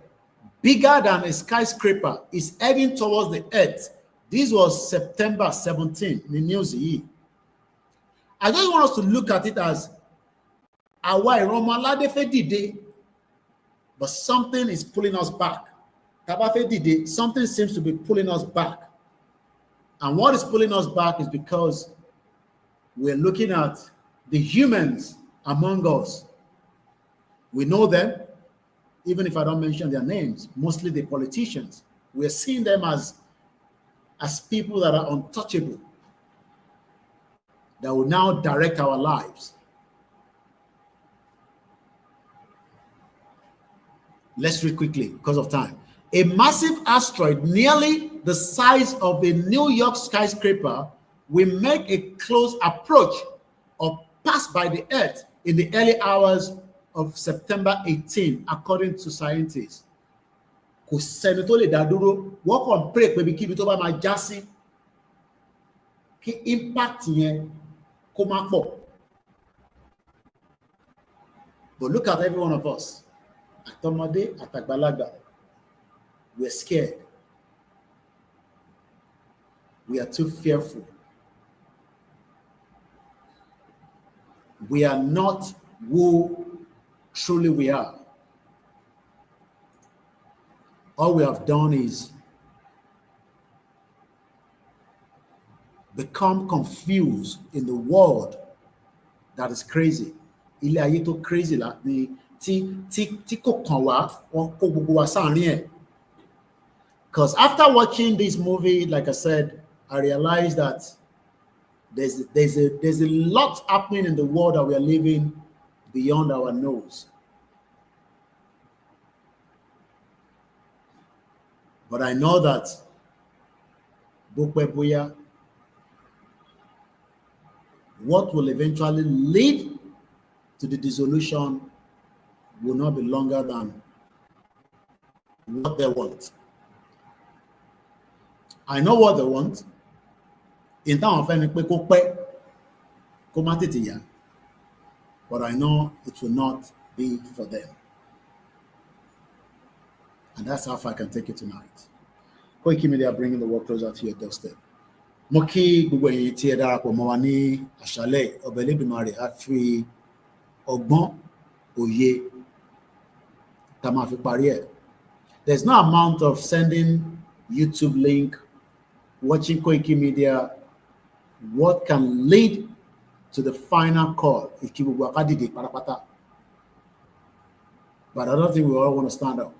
bigger than a skyscraper is heading towards the earth. This was September 17 in the news here. I just want us to look at it as àwa ìran ọmọ aládé fẹ́ dìde, but something is pulling us back. Tá bá fẹ́ dìde, something seems to be pulling us back. And what is pulling us back is because we're looking at the humans among us. We know them, even if I don't mention their names, mostly the politicians. We're seeing them as people that are untouchable, that will now direct our lives. Let's read quickly because of time. A massive asteroid nearly the size of a New York skyscraper will make a close approach or pass by the Earth in the early hours of September 18, according to scientists. Kò sẹ́ni tó lè dá dúró, wọ́n kàn pray pé kíbi tó bá máa já sí, kí impact yẹn kó má pọ̀. But look at every one of us. Àtọmọdé àtàgbàlagbà, we're scared. We are too fearful. We are not who truly we are. All we have done is become confused in the world that is crazy. Ilé ayé tó crazy la ni tí kò kàn wá, wọ́n kó gbogbo wa sáàrin ẹ̀. Because after watching this movie, like I said, I realized that there's a lot happening in the world that we are living beyond our nose. But I know that what will eventually lead to the dissolution will not be longer than what they want. I know what they want. In táwọn fẹ́ ni pé kó pẹ́ kó má tètè yá, but I know it will not be for them. And that's how far I can take it tonight. Koikimedia, bringing the world closer to your doorstep. Mo kí gbogbo ẹ̀yin tí ẹ darapọ̀ mọ́ wa ní àṣálẹ́. Ọba Elédùmarè á fi ọgbọ́n òye tá máa fi parí ẹ̀. There's no amount of sending YouTube link, watching Koikimedia, what can lead to the final call. Ìkí gbogbo akádìdì pátápátá. But I don't think we all want to stand up.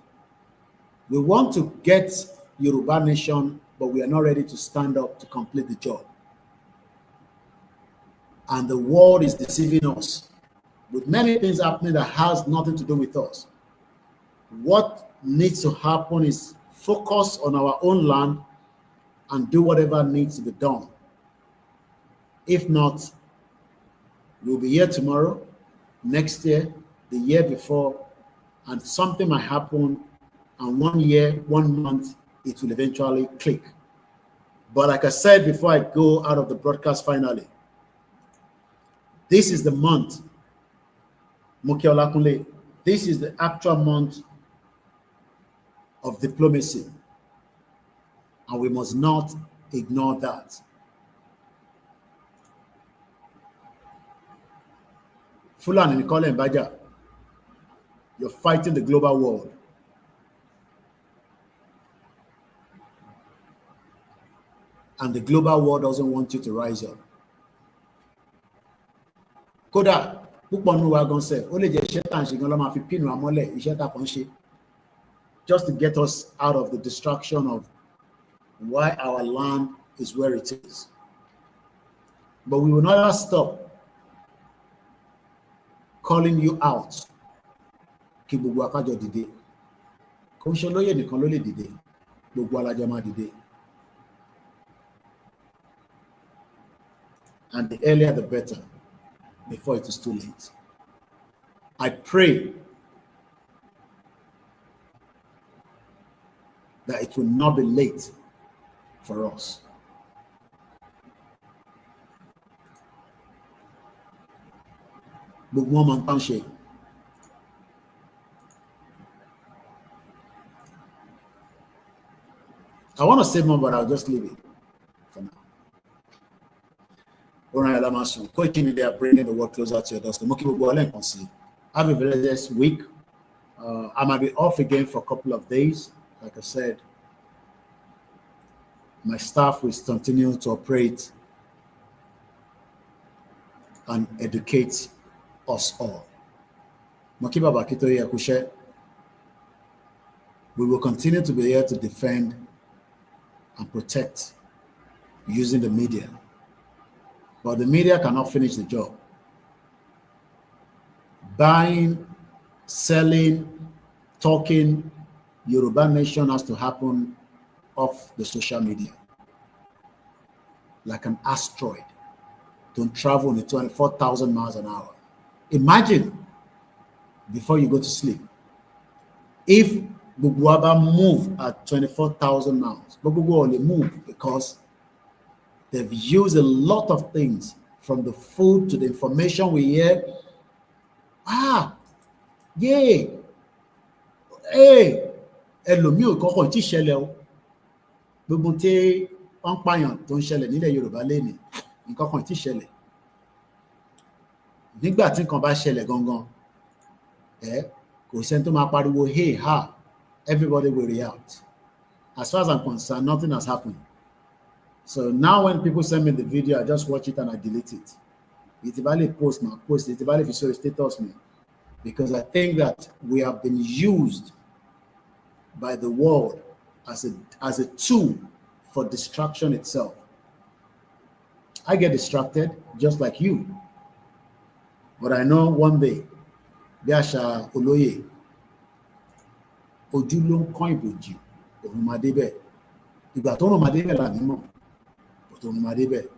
We want to get Yoruba nation, but we are not ready to stand up to complete the job. And the world is deceiving us with many things happening that has nothing to do with us. What needs to happen is focus on our own land and do whatever needs to be done. If not, we'll be here tomorrow, next year, the year before, and something might happen, and 1 year, 1 month, it will eventually click. But like I said before I go out of the broadcast finally, this is the month, OLAKUNLE, this is the actual month of diplomacy. And we must not ignore that. Fulani Nicole and Baja, you're fighting the global world. And the global world doesn't want you to rise up. Kódà púpọ̀ nínú wa gan sẹ́, ó lè jẹ́ iṣẹ́ tá à ń ṣe gan ló máa fi pínu àmọ́lẹ̀ iṣẹ́ tá a kàn ṣe, just to get us out of the distraction of why our land is where it is. But we will never stop calling you out. Kí gbogbo akájọ dìde. Kò ń ṣe olóyè nìkan ló lè dìde. Gbogbo alájọ máa dìde. And the earlier the better, before it is too late. I pray that it will not be late for us. I want to say more, but I'll just leave it for now. Koikimedia, bringing the world closer to your doorstep. Have a very nice week. I might be off again for a couple of days. Like I said, my staff will continue to operate and educate us all. We will continue to be here to defend and protect using the media. But the media cannot finish the job. Buying, selling, talking, Yoruba nation has to happen off the social media. Like an asteroid. Don't travel at 24,000 miles an hour. Imagine, before you go to sleep, if Bubuaba move at 24,000 miles, Bubuaba only move because they've used a lot of things, from the food to the information we hear. Hey, ẹlòmíì ò kọ́kọ́ tí ṣẹlẹ̀ o. Gbogbo tí wọ́n pààyàn tó ń ṣẹlẹ̀ nílẹ̀ Yorùbá lẹ́nìí, nǹkan kan tí ṣẹlẹ̀. Nígbà tí nǹkan bá ṣẹlẹ̀ gangan, kò sẹ́ni tó máa pariwo hey ha, everybody will react. As far as I'm concerned, nothing has happened. So now when people send me the video, I just watch it and I delete it. It's valid post, my post, it's valid visual status me. Because I think that we have been used by the world as a tool for distraction itself. I get distracted just like you. But I know one day, Biasha Oloye, ojú ló ń kán ìbòjì, òun máa débẹ̀. Ìgbà tó rùn máa débẹ̀ là nímọ̀, òun máa débẹ̀.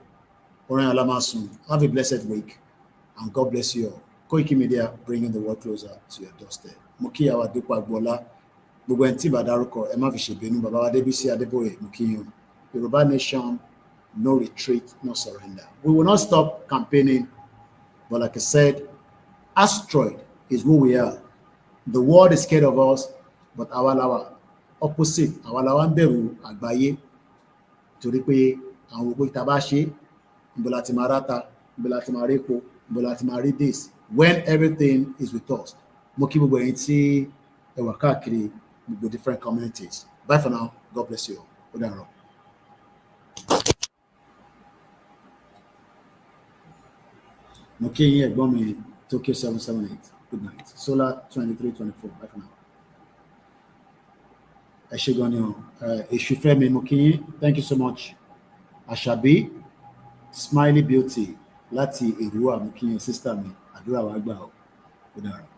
Orin Alamasun, have a blessed week, and God bless you all. Koikimedia, bringing the world closer to your doorstep. Mo kí àwa Dúpẹ́ Agboola, gbogbo ẹni tí bá dárúkọ, ẹ má fi ṣèbínú, bàbá wa Débísí Adébóyè, mo kí yín. Yoruba nation no retreat, no surrender. We will not stop campaigning, but like I said, asteroid is who we are. The world is scared of us, but our opposite, our ń bẹ̀rù àgbáyé torí pé àwọn òpó ìta bá ṣe níbo la ti máa ráta, níbo la ti máa rí epo, níbo la ti máa rí this, when everything is with us. Mo kí gbogbo ẹ̀yin tí ẹ wà káàkiri gbogbo different communities. Bye for now. God bless you. Ó dàárọ̀. Mo kí yín ẹ̀gbọ́n mi Tokyo 778. Good night. Solar 2324. Bye for now. Ẹ ṣé gan ni o. Èṣùfẹ́mi mo kí yín. Thank you so much. Àṣàbí Smiley Beauty láti Èrúwà mo kí yín sister mi. Àdúrà wa gbà o. Ó dàárọ̀.